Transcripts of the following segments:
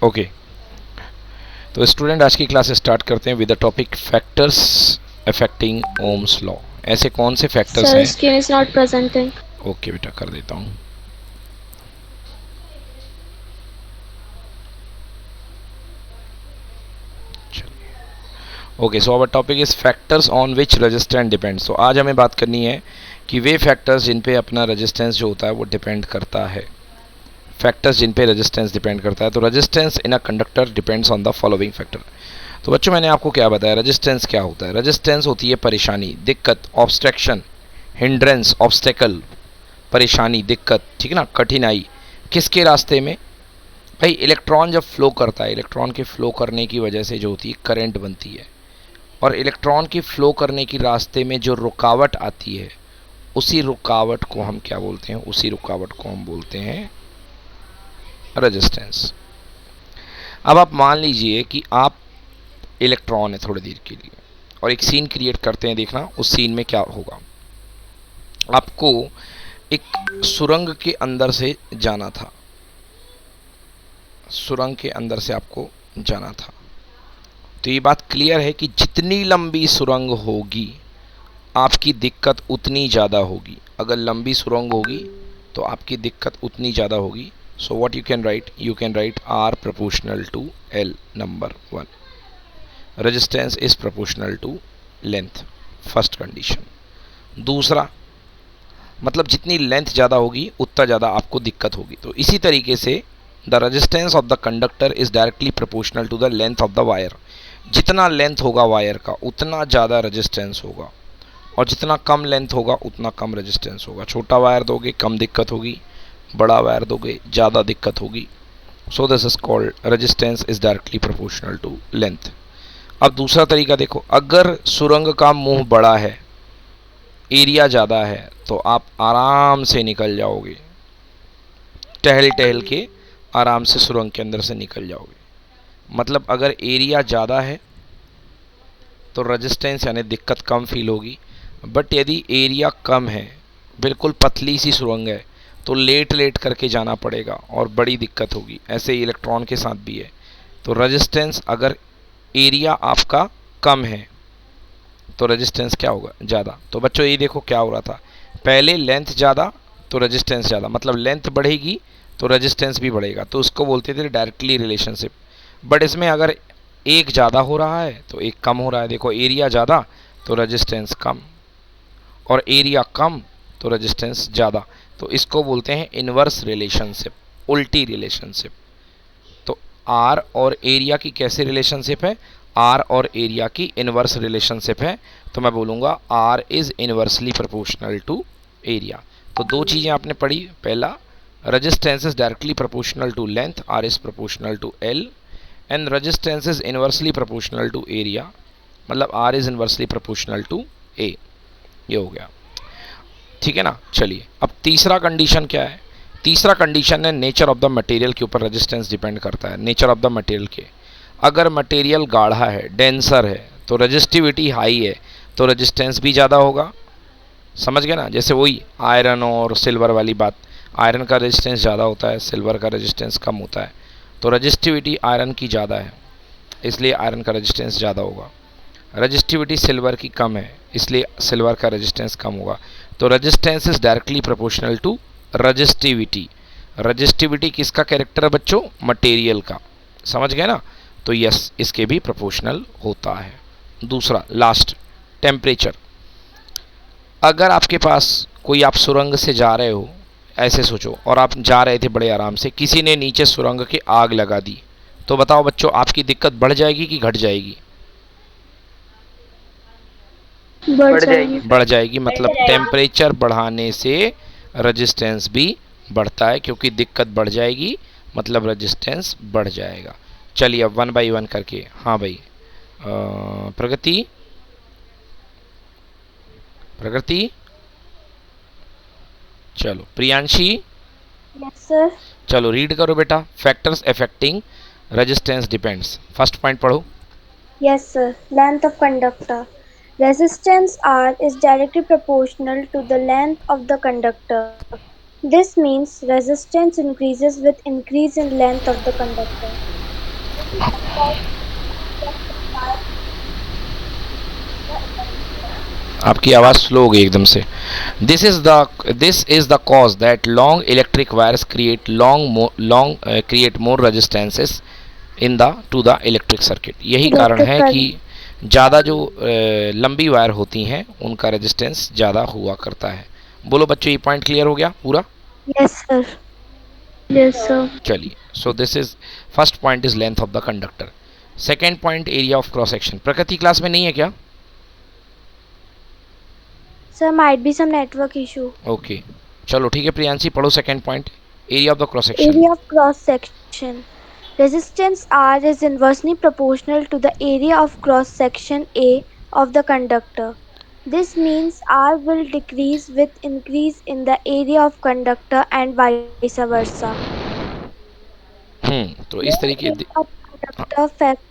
Okay, तो student आज की क्लास स्टार्ट करते हैं with the topic factors affecting Ohm's law. ऐसे कौन से फैक्टर्स Sir, हैं? screen is not presenting. Okay बेटा, कर देता हूँ। Okay, so our topic is factors on which resistance depends. तो आज हमें बात करनी है कि वे फैक्टर्स जिन पे अपना रेजिस्टेंस जो होता है वो डिपेंड करता है। फैक्टर्स जिन पे रेजिस्टेंस डिपेंड करता है। तो resistance in a conductor depends on the following factor. तो बच्चों, मैंने आपको क्या बताया, रेजिस्टेंस क्या होता है। रेजिस्टेंस होती है परेशानी, दिक्कत, ऑब्स्ट्रक्शन, हिंड्रेंस, ऑब्स्टेकल, परेशानी, दिक्कत, ठीक है ना, कठिनाई। किसके रास्ते में? भाई इलेक्ट्रॉन जब फ्लो करता है, इलेक्ट्रॉन के फ्लो करने की वजह से जो होती है करंट बनती है, और इलेक्ट्रॉन की फ्लो करने की रास्ते में जो रुकावट आती है, उसी रुकावट को हम क्या बोलते हैं? उसी रुकावट को हम बोलते हैं रेजिस्टेंस। अब आप मान लीजिए कि आप इलेक्ट्रॉन है थोड़ी देर के लिए और एक सीन क्रिएट करते हैं, देखना उस सीन में क्या होगा। आपको एक सुरंग के अंदर से जाना था, सुरंग के अंदर से आपको जाना था। तो ये बात क्लियर है कि जितनी लंबी सुरंग होगी आपकी दिक्कत उतनी ज़्यादा होगी। अगर लंबी सुरंग होगी तो आपकी दिक्कत उतनी ज़्यादा होगी। So what you can write? You can write R proportional to L, number one. Resistance is proportional to length, first condition. दूसरा, मतलब जितनी लेंथ ज़्यादा होगी उतना ज़्यादा आपको दिक्कत होगी। तो इसी तरीके से the resistance of the conductor is directly proportional to the length of the wire. जितना लेंथ होगा वायर का उतना ज़्यादा रेजिस्टेंस होगा, और जितना कम लेंथ होगा उतना कम रेजिस्टेंस होगा। छोटा वायर दोगे कम दिक्कत होगी, बड़ा वायर दोगे ज़्यादा दिक्कत होगी। So this is called resistance is directly proportional to length. अब दूसरा तरीका देखो, अगर सुरंग का मुंह बड़ा है, एरिया ज़्यादा है, तो आप आराम से निकल जाओगे, टहल टहल के आराम से सुरंग के अंदर से निकल जाओगे। मतलब अगर एरिया ज़्यादा है तो रेजिस्टेंस यानी दिक्कत कम फील होगी। बट यदि एरिया कम है, बिल्कुल पतली सी सुरंग है, तो लेट लेट करके जाना पड़ेगा और बड़ी दिक्कत होगी। ऐसे ही इलेक्ट्रॉन के साथ भी है। तो रेजिस्टेंस, अगर एरिया आपका कम है तो रेजिस्टेंस क्या होगा? ज़्यादा। तो बच्चों ये देखो क्या हो रहा था, पहले लेंथ ज़्यादा तो रेजिस्टेंस ज़्यादा, मतलब लेंथ बढ़ेगी तो रेजिस्टेंस भी बढ़ेगा। तो उसको बोलते थे डायरेक्टली रिलेशनशिप। बट इसमें अगर एक ज़्यादा हो रहा है तो एक कम हो रहा है। देखो, एरिया ज़्यादा तो रेजिस्टेंस कम, और एरिया कम तो रेजिस्टेंस ज़्यादा। तो इसको बोलते हैं इनवर्स रिलेशनशिप, उल्टी रिलेशनशिप। तो आर और एरिया की कैसी रिलेशनशिप है? आर और एरिया की इनवर्स रिलेशनशिप है। तो मैं बोलूँगा R is inversely proportional to area. तो दो चीज़ें आपने पढ़ी, पहला resistance is directly proportional to length, R is proportional to L, and resistance is inversely proportional to area, मतलब R is inversely proportional to A. ये हो गया, ठीक है ना। चलिए, अब तीसरा कंडीशन क्या है? तीसरा कंडीशन है नेचर ऑफ द मटेरियल के ऊपर रेजिस्टेंस डिपेंड करता है। नेचर ऑफ द मटेरियल के, अगर मटेरियल गाढ़ा है, डेंसर है, तो रेजिस्टिविटी हाई है तो रेजिस्टेंस भी ज़्यादा होगा। समझ गए ना? जैसे वही आयरन और सिल्वर वाली बात, आयरन का रेजिस्टेंस ज़्यादा होता है, सिल्वर का रेजिस्टेंस कम होता है। तो रेजिस्टिविटी आयरन की ज़्यादा है, इसलिए आयरन का रेजिस्टेंस ज़्यादा होगा। रजिस्टिविटी सिल्वर की कम है, इसलिए सिल्वर का रेजिस्टेंस कम होगा। तो resistance is directly proportional to resistivity. Resistivity किसका कैरेक्टर है बच्चों? मटेरियल का। समझ गए ना? तो यस, इसके भी प्रोपोर्शनल होता है। दूसरा, लास्ट, टेम्परेचर। अगर आपके पास कोई, आप सुरंग से जा रहे हो, ऐसे सोचो, और आप जा रहे थे बड़े आराम से, किसी ने नीचे सुरंग के आग लगा दी, तो बताओ बच्चों आपकी दिक्कत बढ़ जाएगी कि घट जाएगी? बढ़ जाएगी। बढ़ जाएगी। मतलब टेम्परेचर बढ़ाने से रेजिस्टेंस भी बढ़ता है, क्योंकि दिक्कत बढ़ जाएगी मतलब रेजिस्टेंस बढ़ जाएगा। चलिए अब वन बाई वन करके, हाँ भाई, प्रगति, प्रगति, चलो प्रियांशी, Yes, sir. चलो रीड करो बेटा। Factors affecting resistance depends, first point पढ़ो। Yes, sir. Length of conductor. Resistance R is directly proportional to the length of the conductor. This means resistance increases with increase in length of the conductor. आपकी आवाज़ slow हो गई एकदम से। This is the cause that long electric wires create more resistances in the two the electric circuit. यही कारण electric है कि करंट। ज़्यादा जो लंबी वायर होती हैं उनका रेजिस्टेंस ज़्यादा हुआ करता है। बोलो बच्चों, ये पॉइंट क्लियर हो गया पूरा? Yes sir. Yes sir. चलिए, so this is first point is length of the conductor. Second point area of cross section. Prakriti class में नहीं है क्या? Sir, might be some network issue. Okay, चलो ठीक है प्रियांशी, पढ़ो second point, area of the cross section. Area of cross section. Resistance R is inversely proportional to the area of cross section A of the conductor. This means R will decrease with increase in the area of conductor and vice versa. तो More इस तरीके area of conductor fa-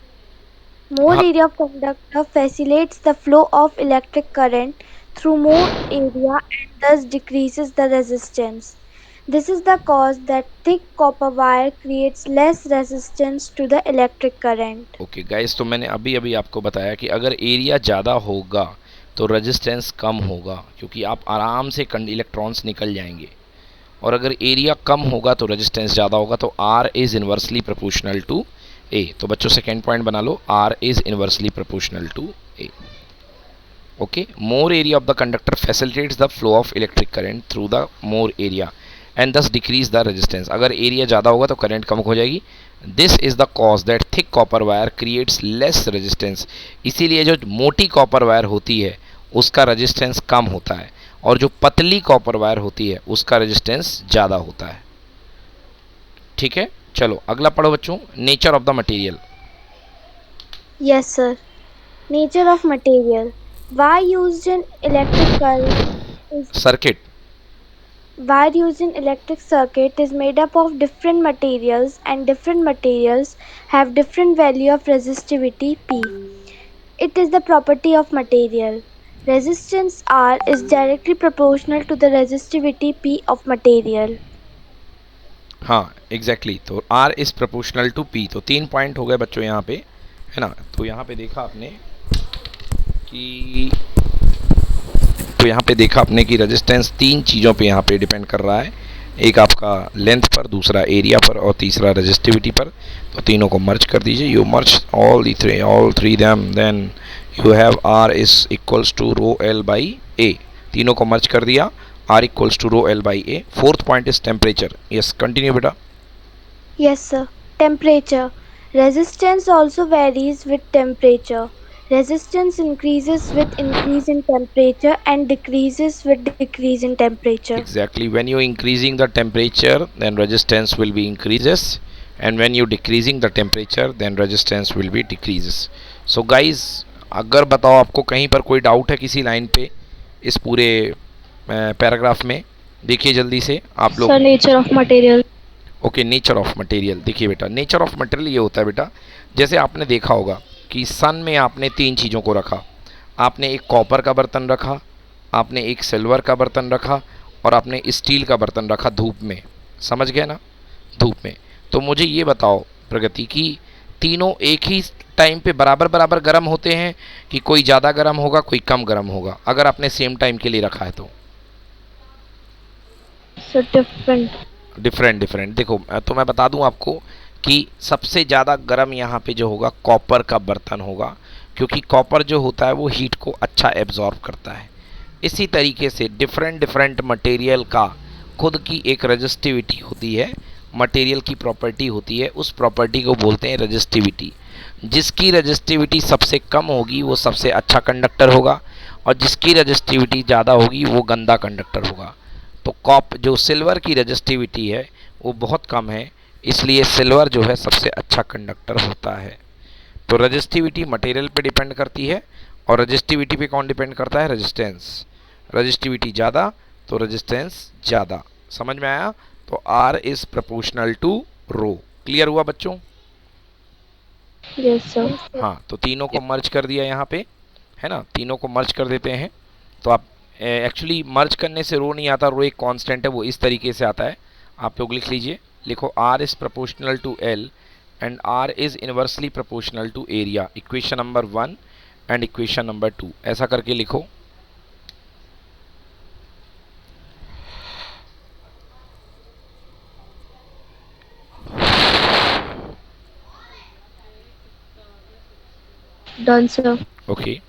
More हाँ, area of conductor facilitates the flow of electric current through more area and thus decreases the resistance. This is the cause that thick copper wire creates less resistance to the electric current. Okay guys, तो मैंने अभी अभी आपको बताया कि अगर area ज़्यादा होगा तो रेजिस्टेंस कम होगा, क्योंकि आप आराम से इलेक्ट्रॉन्स निकल जाएंगे। और अगर एरिया कम होगा तो रेजिस्टेंस ज़्यादा होगा, तो R is inversely proportional to A. तो बच्चों सेकेंड पॉइंट बना लो, R is inversely proportional to A. Okay, more area of the conductor facilitates the flow of electric current through the more area and thus decrease the resistance. अगर area ज़्यादा होगा तो current कम हो जाएगी। This is the cause that thick copper wire creates less resistance. इसीलिए जो मोटी कॉपर वायर होती है उसका रेजिस्टेंस कम होता है, और जो पतली कॉपर वायर होती है उसका रेजिस्टेंस ज़्यादा होता है। ठीक है, चलो अगला पढ़ो बच्चों, nature of the material. Yes, sir. Nature of material. Wire used in electric current is circuit. Wire used in electric circuit is made up of different materials and different materials have different value of resistivity P. It is the property of material. Resistance R is directly proportional to the resistivity P of material. हाँ exactly, तो R is proportional to P। तो 3 point हो गए बच्चों यहाँ पे, है ना। तो यहाँ पे देखा आपने कि रेजिस्टेंस 3 चीज़ों पे यहाँ पे डिपेंड कर रहा है। एक आपका लेंथ पर, दूसरा एरिया पर, और तीसरा रेजिस्टिविटी पर। तो तीनों को मर्ज कर दीजिए, you merge all three them, then you have R is equals to rho L by A. तीनों को मर्ज कर दिया, R equals to rho L by A. Fourth point is temperature. Yes, continue बेटा। Yes, sir. Temperature. Resistance also varies with temperature. Resistance increases with increase in temperature and decreases with decrease in temperature. Exactly, when you increasing the temperature then resistance will be increases, and when you decreasing the temperature then resistance will be decreases. So guys, अगर बताओ आपको कहीं पर कोई doubt है किसी line पे इस पूरे पैराग्राफ में, देखिए जल्दी से आप लोग। Sir, nature of material. Okay, nature of material. देखिए बेटा, नेचर ऑफ मटेरियल ये होता है बेटा, जैसे आपने देखा होगा कि सन में आपने 3 चीज़ों को रखा। आपने एक कॉपर का बर्तन रखा, आपने एक सिल्वर का बर्तन रखा, और आपने स्टील का बर्तन रखा धूप में। समझ गए ना, धूप में। तो मुझे ये बताओ प्रगति की तीनों एक ही टाइम पे बराबर बराबर गर्म होते हैं कि कोई ज़्यादा गर्म होगा कोई कम गर्म होगा, अगर आपने सेम टाइम के लिए रखा है तो? So different. Different different. देखो तो मैं बता दूं आपको कि सबसे ज़्यादा गर्म यहाँ पे जो होगा कॉपर का बर्तन होगा, क्योंकि कॉपर जो होता है वो हीट को अच्छा एब्जॉर्ब करता है। इसी तरीके से डिफरेंट डिफरेंट मटेरियल का खुद की एक रजिस्टिविटी होती है, मटेरियल की प्रॉपर्टी होती है, उस प्रॉपर्टी को बोलते हैं रजिस्टिविटी। जिसकी रजिस्टिविटी सबसे कम होगी वो सबसे अच्छा कंडक्टर होगा, और जिसकी रजिस्टिविटी ज़्यादा होगी वो गंदा कंडक्टर होगा। तो जो सिल्वर की रजिस्टिविटी है वो बहुत कम है, इसलिए सिल्वर जो है सबसे अच्छा कंडक्टर होता है। तो रजिस्टिविटी मटेरियल पे डिपेंड करती है, और रजिस्टिविटी पे कौन डिपेंड करता है? रेजिस्टेंस। रजिस्टिविटी ज़्यादा तो रेजिस्टेंस ज़्यादा। समझ में आया? तो R is proportional to rho. Clear हुआ बच्चों? Yes, sir. हाँ, तो तीनों को मर्ज कर दिया यहाँ पे, है ना। तीनों को मर्ज कर देते हैं तो आप एक्चुअली मर्ज करने से रो नहीं आता, रो एक कांस्टेंट है, वो इस तरीके से आता है। आप लोग लिख लीजिए, लिखो R is proportional to L and R is inversely proportional to area, equation number 1 and equation number 2, ऐसा करके लिखो। Done sir. ओके,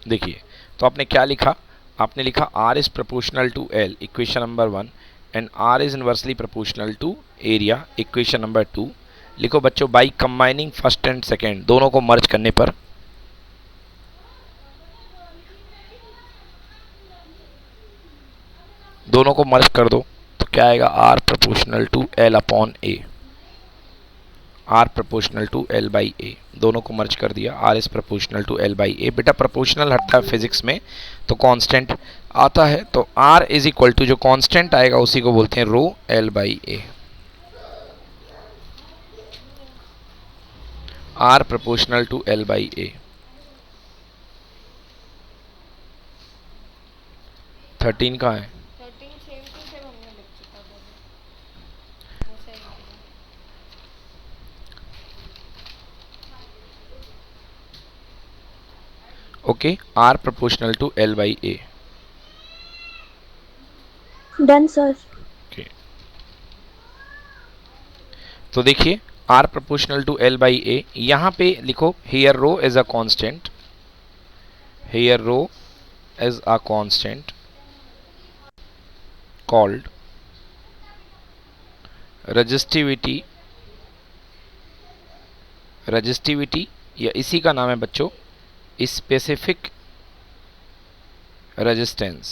देखिए तो आपने क्या लिखा, आपने लिखा R is proportional to L, equation number 1, and R is inversely proportional to area, equation number 2। लिखो बच्चों, by combining first and second, दोनों को मर्ज करने पर, दोनों को मर्ज कर दो तो क्या आएगा, R proportional to L upon A, R proportional to L by A, दोनों को मर्ज कर दिया, R is proportional to L by A. बेटा प्रोपोर्शनल हटता है फिजिक्स में तो कांस्टेंट आता है, तो आर इज इक्वल टू जो कांस्टेंट आएगा उसी को बोलते हैं rho L by A, R proportional to L by A. 13 कहाँ है? Okay, R proportional to L by A. Done sir. Okay, तो देखिए R proportional to L by A, यहाँ पे लिखो here rho is a constant, here rho is a constant called resistivity, resistivity या इसी का नाम है बच्चों specific resistance,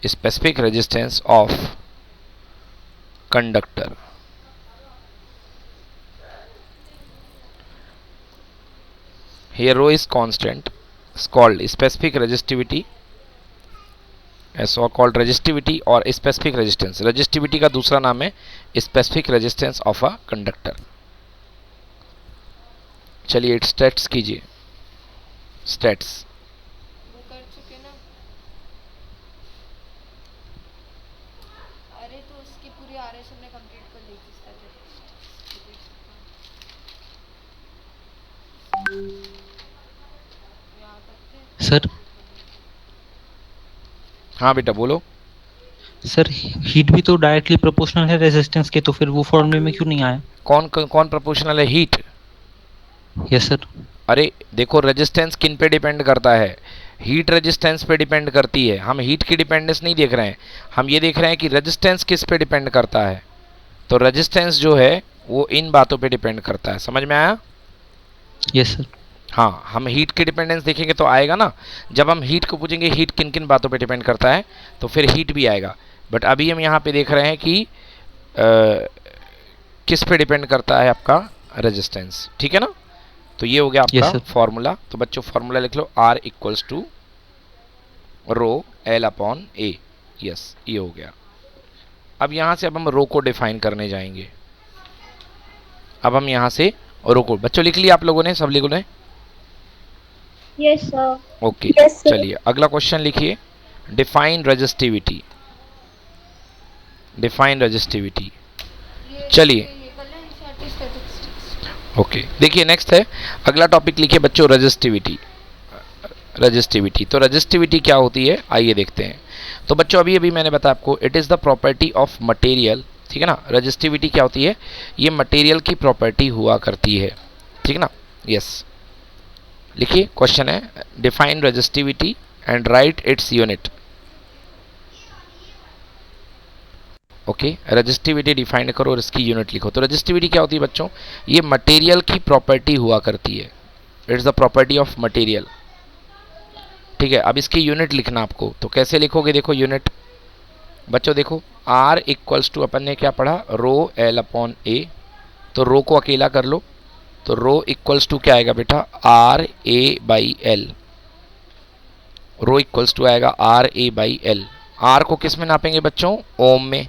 specific resistance of conductor. Here rho is constant, is called specific resistivity, so called resistivity और specific resistance। resistivity का दूसरा नाम है specific resistance of a conductor। चलिए स्टेट्स कीजिए, स्टेट्स। वो कर चुके ना। अरे तो उसकी पूरी आरएस हमने कंप्लीट कर ली थी सर। हाँ बेटा बोलो। सर हीट भी तो डायरेक्टली प्रोपोर्शनल है रेजिस्टेंस के, तो फिर वो फॉर्मूले में क्यों नहीं आया? कौन कौन प्रोपोर्शनल है? हीट। Yes sir. अरे देखो रेजिस्टेंस किन पे डिपेंड करता है? हीट रेजिस्टेंस पे डिपेंड करती है। हम हीट की डिपेंडेंस नहीं देख रहे हैं, हम ये देख रहे हैं कि रेजिस्टेंस किस पे डिपेंड करता है। तो रेजिस्टेंस जो है वो इन बातों पे डिपेंड करता है, समझ में आया? Yes sir. हाँ, हम हीट की डिपेंडेंस देखेंगे तो आएगा ना। जब हम हीट को पूछेंगे हीट किन किन बातों पे डिपेंड करता है तो फिर हीट भी आएगा। बट अभी हम यहाँ पे देख रहे हैं कि किस पे डिपेंड करता है आपका रेजिस्टेंस, ठीक है ना। तो ये हो गया आपका फॉर्मूला। तो बच्चों फॉर्मूला लिख लो, R equals to rho L upon A. Yes, ये हो गया। अब यहाँ से अब हम रो को डिफाइन करने जाएंगे। अब हम यहाँ से रो को, बच्चों लिख लिया आप लोगों ने, सब लिखो ने? Yes sir. ओके, चलिए अगला क्वेश्चन लिखिए, डिफाइन रेजिस्टिविटी। डिफाइन रेजिस्टिविटी, चलिए ओके। देखिए नेक्स्ट है, अगला टॉपिक लिखिए बच्चों रेजिस्टिविटी। रेजिस्टिविटी, तो रेजिस्टिविटी क्या होती है आइए देखते हैं। तो बच्चों अभी अभी मैंने बताया आपको, it is the property of material, ठीक है ना। रेजिस्टिविटी क्या होती है? ये मटेरियल की प्रॉपर्टी हुआ करती है, ठीक है ना। यस, लिखिए क्वेश्चन है, define resistivity and right its unit. Okay, resistivity define करो और इसकी यूनिट लिखो। तो रेजिस्टिविटी क्या होती है बच्चों? ये मटेरियल की प्रॉपर्टी हुआ करती है, it's the property of material, ठीक है। अब इसकी यूनिट लिखना आपको, तो कैसे लिखोगे? देखो यूनिट बच्चों, देखो R इक्वल्स टू, अपन ने क्या पढ़ा, रो एल अपॉन ए। तो रो को अकेला कर लो, तो रो इक्वल्स टू क्या आएगा बेटा, R A by L. Rho equals to आएगा R A by L. R को किस में नापेंगे बच्चों? ओम में।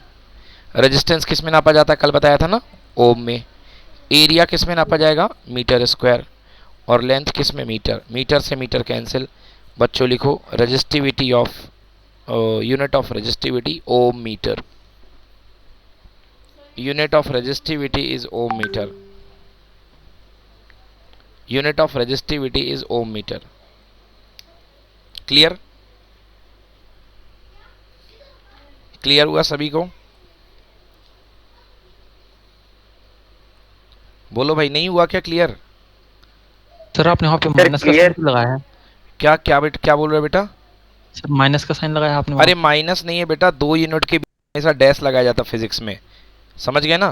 रेजिस्टेंस किस में नापा जाता है? कल बताया था ना, ओम में। एरिया किस में नापा जाएगा? Metre square. और लेंथ किस में? मीटर। मीटर से मीटर कैंसिल। बच्चों लिखो resistivity of unit of resistivity ohm metre. Unit of resistivity is ohm meter. Unit of resistivity is ohm meter. Clear? Clear हुआ सभी को? बोलो भाई, नहीं हुआ क्या क्लियर? सर आपने वहाँ पे माइनस का साइन लगाया है. क्या क्या बेटा, क्या बोल रहे हो बेटा? सर माइनस का साइन लगाया आपने वहाँ. अरे माइनस नहीं है बेटा, 2 यूनिट के बीच में ऐसा डैश लगाया जाता फिजिक्स में, समझ गए ना?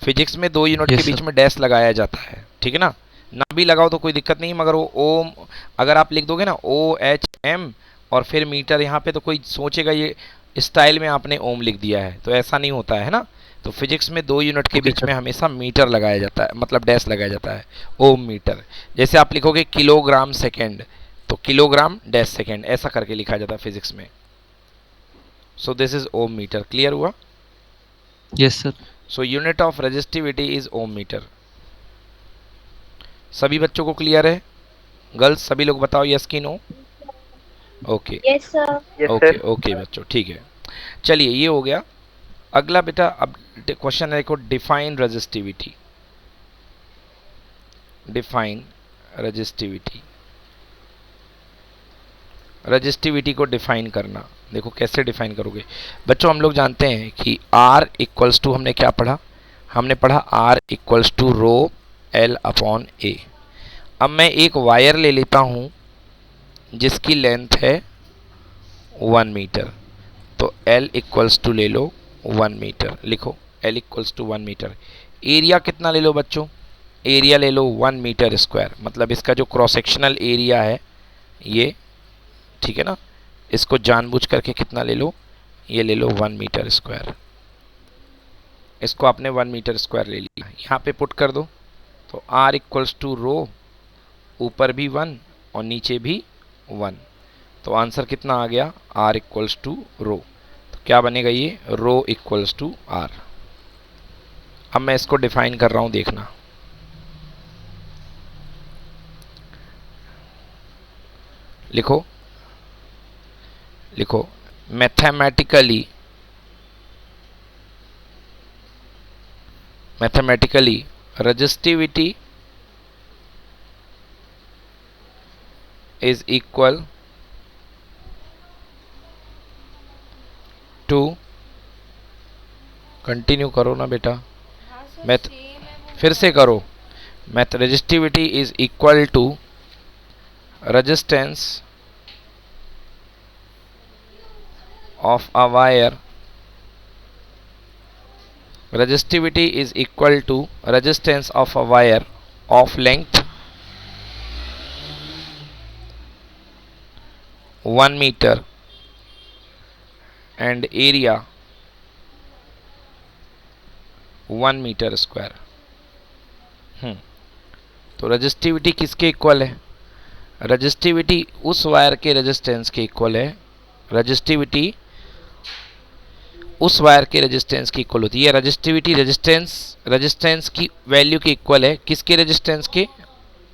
फिजिक्स में 2 यूनिट Yes, के बीच sir. में डैश लगाया जाता है, ठीक है ना? ना भी लगाओ तो कोई दिक्कत नहीं, मगर वो ओम अगर आप लिख दोगे ना OHM और फिर मीटर यहाँ पे, तो कोई सोचेगा ये स्टाइल में आपने ओम लिख दिया है, तो ऐसा नहीं होता है ना. तो फिजिक्स में 2 यूनिट के Okay, बीच sir. में हमेशा मीटर लगाया जाता है, मतलब डैश लगाया जाता है, ओम मीटर. जैसे आप लिखोगे किलोग्राम सेकेंड, तो किलोग्राम डैश सेकेंड ऐसा करके लिखा जाता है फिजिक्स में. So this is ohm metre. Clear हुआ? Yes, sir. So unit of resistivity is ohm metre. सभी बच्चों को क्लियर है? गर्ल्स सभी लोग बताओ यस की no. Okay Yes, sir. Okay okay बच्चों, ठीक है. चलिए ये हो गया. अगला बेटा अब क्वेश्चन है, देखो define resistivity. Define resistivity. Resistivity को डिफाइन करना. देखो कैसे डिफाइन करोगे बच्चों. हम लोग जानते हैं कि R इक्वल्स टू, हमने क्या पढ़ा? हमने पढ़ा R equals to rho L upon A. अब मैं एक वायर ले लेता हूँ जिसकी लेंथ है 1 मीटर, तो L इक्वल्स टू ले लो 1 मीटर. लिखो L equals to 1 metre. Area कितना ले लो बच्चों? एरिया ले लो 1 मीटर स्क्वायर, मतलब इसका जो क्रॉस सेक्शनल एरिया है ये, ठीक है ना? इसको जानबूझ करके कितना ले लो? ये ले लो 1 मीटर स्क्वायर. इसको आपने 1 मीटर स्क्वायर ले लिया, यहाँ पे पुट कर दो. तो R इक्वल्स टू रो, ऊपर भी 1 और नीचे भी 1, तो आंसर कितना आ गया? R इक्वल्स टू रो. तो क्या बनेगा ये? रो इक्वल्स टू R. अब मैं इसको डिफाइन कर रहा हूँ, देखना. लिखो लिखो mathematically resistivity is equal to, continue करो ना बेटा, हाँ सर मैथ सेम है वो. फिर से करो. Math resistivity is equal to resistance of a wire. Resistivity is equal to resistance of a wire of length 1 meter and area 1 metre square. तो रेजिस्टिविटी किसके इक्वल है? रेजिस्टिविटी उस वायर के रेजिस्टेंस के इक्वल है. रेजिस्टिविटी उस wire के resistance की इक्वल होती है. रेजिस्टिविटी रेजिस्टेंस की वैल्यू के इक्वल है. किसके रेजिस्टेंस के?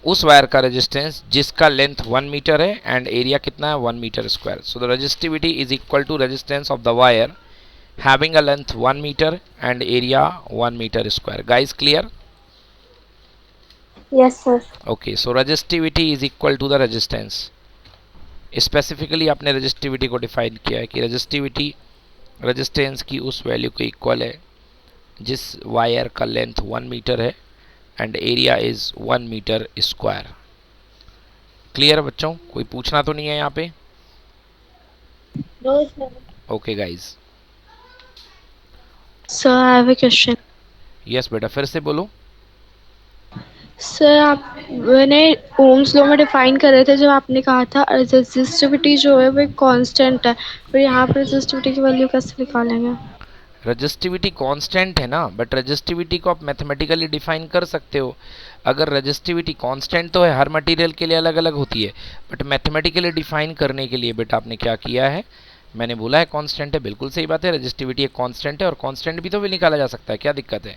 उस वायर का रेजिस्टेंस जिसका लेंथ 1 मीटर है एंड एरिया कितना है? 1 metre square. So the resistivity is equal to resistance of the wire having a length 1 metre and area 1 metre square. Guys clear? Yes, sir. Okay, so resistivity is equal to the resistance. Specifically आपने resistivity को define किया है कि resistivity resistance की उस value के equal है जिस वायर का लेंथ 1 मीटर है and area is 1 metre square. Clear बच्चों? कोई पूछना तो नहीं है यहाँ पे? No, sir. Okay guys. Sir, I have a question. Yes बेटा, फिर से बोलो. सर आप मैंने ओम्स लॉ में डिफाइन कर रहे थे जब आपने कहा था रेजिस्टिविटी जो है वो एक कांस्टेंट है, पर यहाँ पर रेजिस्टिविटी की वैल्यू कैसे निकालेंगे? रेजिस्टिविटी कांस्टेंट है ना, बट रेजिस्टिविटी को आप मैथमेटिकली डिफाइन कर सकते हो. अगर रेजिस्टिविटी कांस्टेंट तो है, हर मटेरियल के लिए अलग अलग होती है, बट मैथमेटिकली डिफाइन करने के लिए बेटा आपने क्या किया है? मैंने बोला है कांस्टेंट है. बिल्कुल सही बात है, रेजिस्टिविटी एक कांस्टेंट है और कांस्टेंट भी तो भी निकाला जा सकता है, क्या दिक्कत है?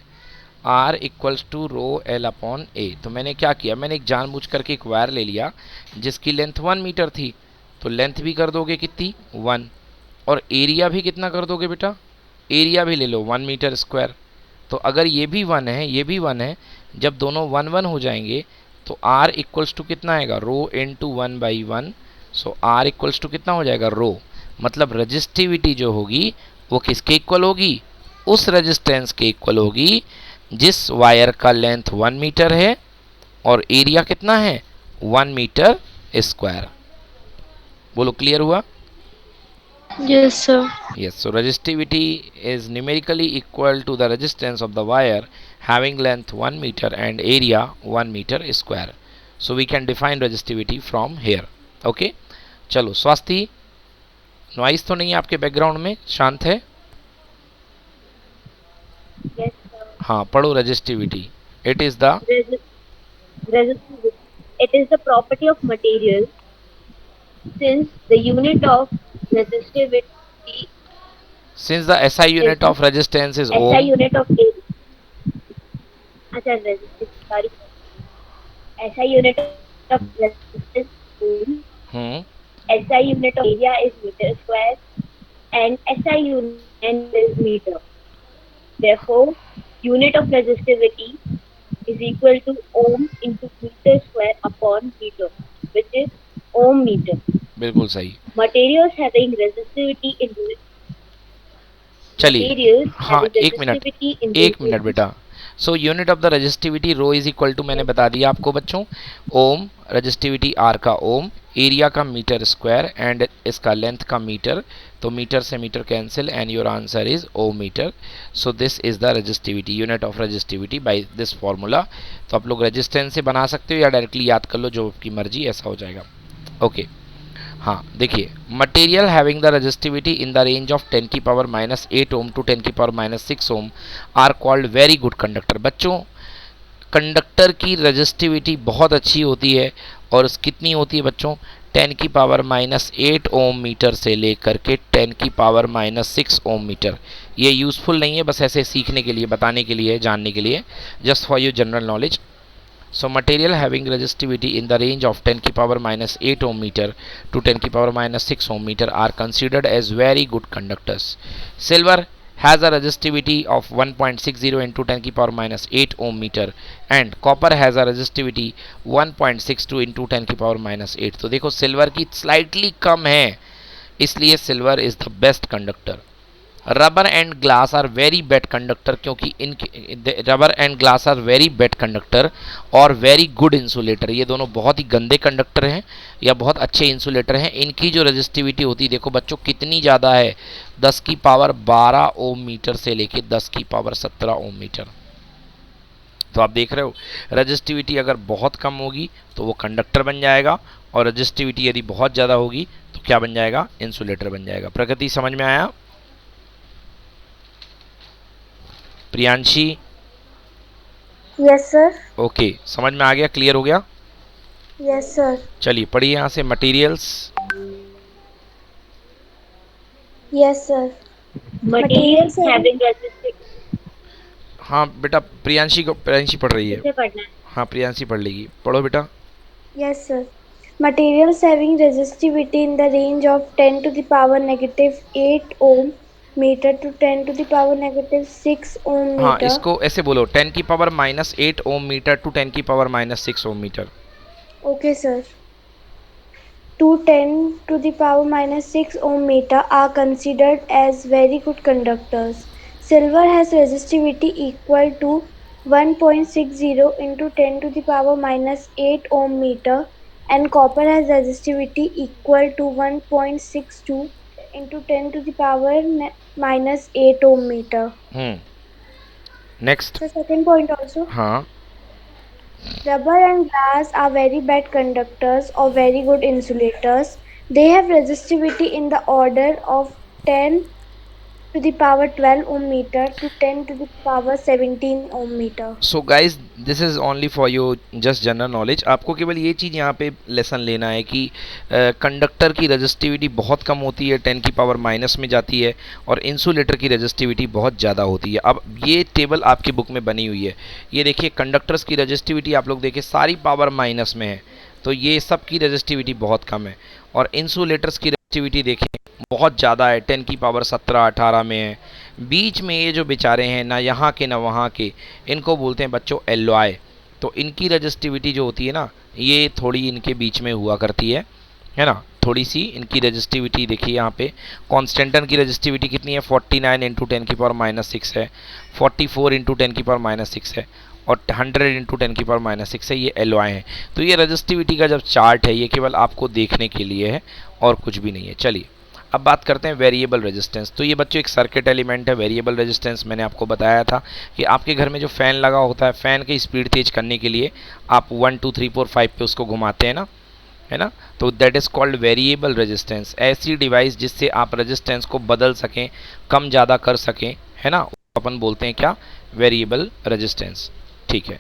R equals to rho L upon A. तो मैंने क्या किया? मैंने एक जानबूझ करके एक वायर ले लिया जिसकी लेंथ 1 मीटर थी, तो लेंथ भी कर दोगे कितनी 1, और एरिया भी कितना कर दोगे बेटा, एरिया भी ले लो 1 मीटर स्क्वायर। तो अगर ये भी 1 है ये भी 1 है, जब दोनों 1 1 हो जाएंगे तो r इक्वल्स टू कितना आएगा, rho into 1/1। So r equals to कितना हो जाएगा, रो। मतलब रजिस्टिविटी जो होगी वो किसके इक्वल होगी, उस रेजिस्टेंस के इक्वल होगी जिस वायर का लेंथ 1 मीटर है और एरिया कितना है 1 मीटर स्क्वायर। बोलो क्लियर हुआ? Yes, sir. Yes, so resistivity is numerically equal to the resistance of the wire having length 1 meter and area 1 meter square. So we can define resistivity from here. Okay? चलो स्वास्थी, noise तो नहीं है आपके background में, शांत है? Yes, sir. हाँ पढ़ो resistivity. It is the Resistivity. It is the property of material since the unit of resistivity since the SI unit of resistance is SI ohm. unit of area. अच्छा resistance, sorry. SI unit of resistance ohm. SI unit of area is meter square and SI unit is meter. Therefore, unit of resistivity is equal to ohm into meter square upon meter, which is ohm meter. बिल्कुल सही। Materials having resistivity in चलिए materials हाँ having एक minute resistivity in एक minute बेटा। So unit of the resistivity rho is equal to, मैंने बता दिया आपको बच्चों, ओम, रजिस्टिविटी आर का ओम, एरिया का मीटर स्क्वायर एंड इसका लेंथ का मीटर, तो मीटर से metre cancel and your answer is ohm metre. So this is the resistivity, unit of resistivity by this formula. तो आप लोग रेजिस्टेंस से बना सकते हो या डायरेक्टली याद कर लो, जो आपकी मर्जी, ऐसा हो जाएगा। ओके हाँ देखिए, material having the resistivity in the range of 10 की पावर -8 ओम टू 10 की power -6 ohm are called very good conductor. बच्चों कंडक्टर की रजिस्टिविटी बहुत अच्छी होती है, और कितनी होती है बच्चों, 10 की पावर -8 ओम मीटर से लेकर के 10 की पावर -6 ओम मीटर। ये यूज़फुल नहीं है, बस ऐसे सीखने के लिए, बताने के लिए, जानने के लिए, just for your general knowledge. So material having resistivity in the range of 10 की power -8 ohm meter to 10 की power -6 ohm meter are considered as very good conductors. Silver has a resistivity of 1.60 into 10 की power -8 ohm meter and copper has a resistivity 1.62 into 10 की power -8। तो देखो silver की slightly कम है, इसलिए silver is the best conductor. Rubber and glass are very bad conductor, क्योंकि इनके rubber and glass are very bad conductor और वेरी गुड इंसुलेटर। ये दोनों बहुत ही गंदे कंडक्टर हैं या बहुत अच्छे इंसुलेटर हैं। इनकी जो रजिस्टिविटी होती है देखो बच्चों कितनी ज़्यादा है, 10 की पावर 12 ओम मीटर से लेके 10 की पावर 17 ओम मीटर। तो आप देख रहे हो, रजिस्टिविटी अगर बहुत कम होगी तो वो कंडक्टर बन जाएगा, और रजिस्टिविटी यदि बहुत ज़्यादा होगी तो क्या बन जाएगा, इंसुलेटर बन जाएगा। प्रकृति समझ में आया? प्रियांशी? Yes sir. ओके समझ में आ गया, क्लियर हो गया? Yes sir. चलिए पढ़िए यहाँ से, materials. Yes sir. materials having resistivity हाँ बेटा प्रियांशी पढ़ रही है। से पढ़ना है। हाँ प्रियांशी पढ़ लेगी, पढ़ो बेटा। Yes, sir. Materials having resistivity in the range of 10 to the power -8 ohm meter to 10 to the power -6 ohm हाँ meter. इसको ऐसे बोलो, 10 की पावर -8 ओम मीटर टू 10 की power -6 ohm metre. Okay, sir. To 10 to the power -6 ohm meter are considered as very good conductors. Silver has resistivity equal to 1.60 into 10 to the power -8 ohm meter, and copper has resistivity equal to 1.62 into 10 to the power -8 ohm meter. Next. The second point also. हाँ Rubber and glass are very bad conductors or very good insulators. They have resistivity in the order of 10 to the power 12 ohm meter to 10 to the power 17 ohm meter. So guys this is only for your just general knowledge. आपको केवल ये चीज़ यहाँ पे lesson लेना है कि conductor की resistivity बहुत कम होती है, 10 की पावर माइनस में जाती है, और इंसुलेटर की रजिस्टिविटी बहुत ज़्यादा होती है। अब ये टेबल आपकी बुक में बनी हुई है, ये देखिए कंडक्टर्स की रजिस्टिविटी आप लोग देखिए सारी पावर माइनस में है, तो ये सब की रेजिस्टिविटी बहुत कम है। और इंसुलेटर्स की रेजिस्टिविटी देखें बहुत ज़्यादा है, 10 की पावर 17-18 में है। बीच में ये जो बेचारे हैं, ना यहाँ के ना वहाँ के, इनको बोलते हैं बच्चों एलॉय। तो इनकी रेजिस्टिविटी जो होती है ना, ये थोड़ी इनके बीच में हुआ करती है ना, थोड़ी सी इनकी रेजिस्टिविटी देखिए यहाँ पे। कॉन्स्टेंटन की रेजिस्टिविटी कितनी है, 49 इंटू 10 की पावर -6 है, 44 इंटू 10 की पावर -6 है, और 100 इंटू 10 की पावर -6 है। ये एलॉय है। तो ये रेजिस्टिविटी का जब चार्ट है, ये केवल आपको देखने के लिए है और कुछ भी नहीं है। चलिए अब बात करते हैं वेरिएबल रेजिस्टेंस। तो ये बच्चों एक सर्किट एलिमेंट है। वेरिएबल रेजिस्टेंस मैंने आपको बताया था कि आपके घर में जो फ़ैन लगा होता है, फ़ैन की स्पीड तेज करने के लिए आप 1 2 3 4 5 पे उसको घुमाते हैं ना, है ना। तो that is called variable resistance. ऐसी डिवाइस जिससे आप रेजिस्टेंस को बदल सकें, कम ज़्यादा कर सकें, है ना, अपन बोलते हैं क्या, वेरिएबल रेजिस्टेंस। ठीक है,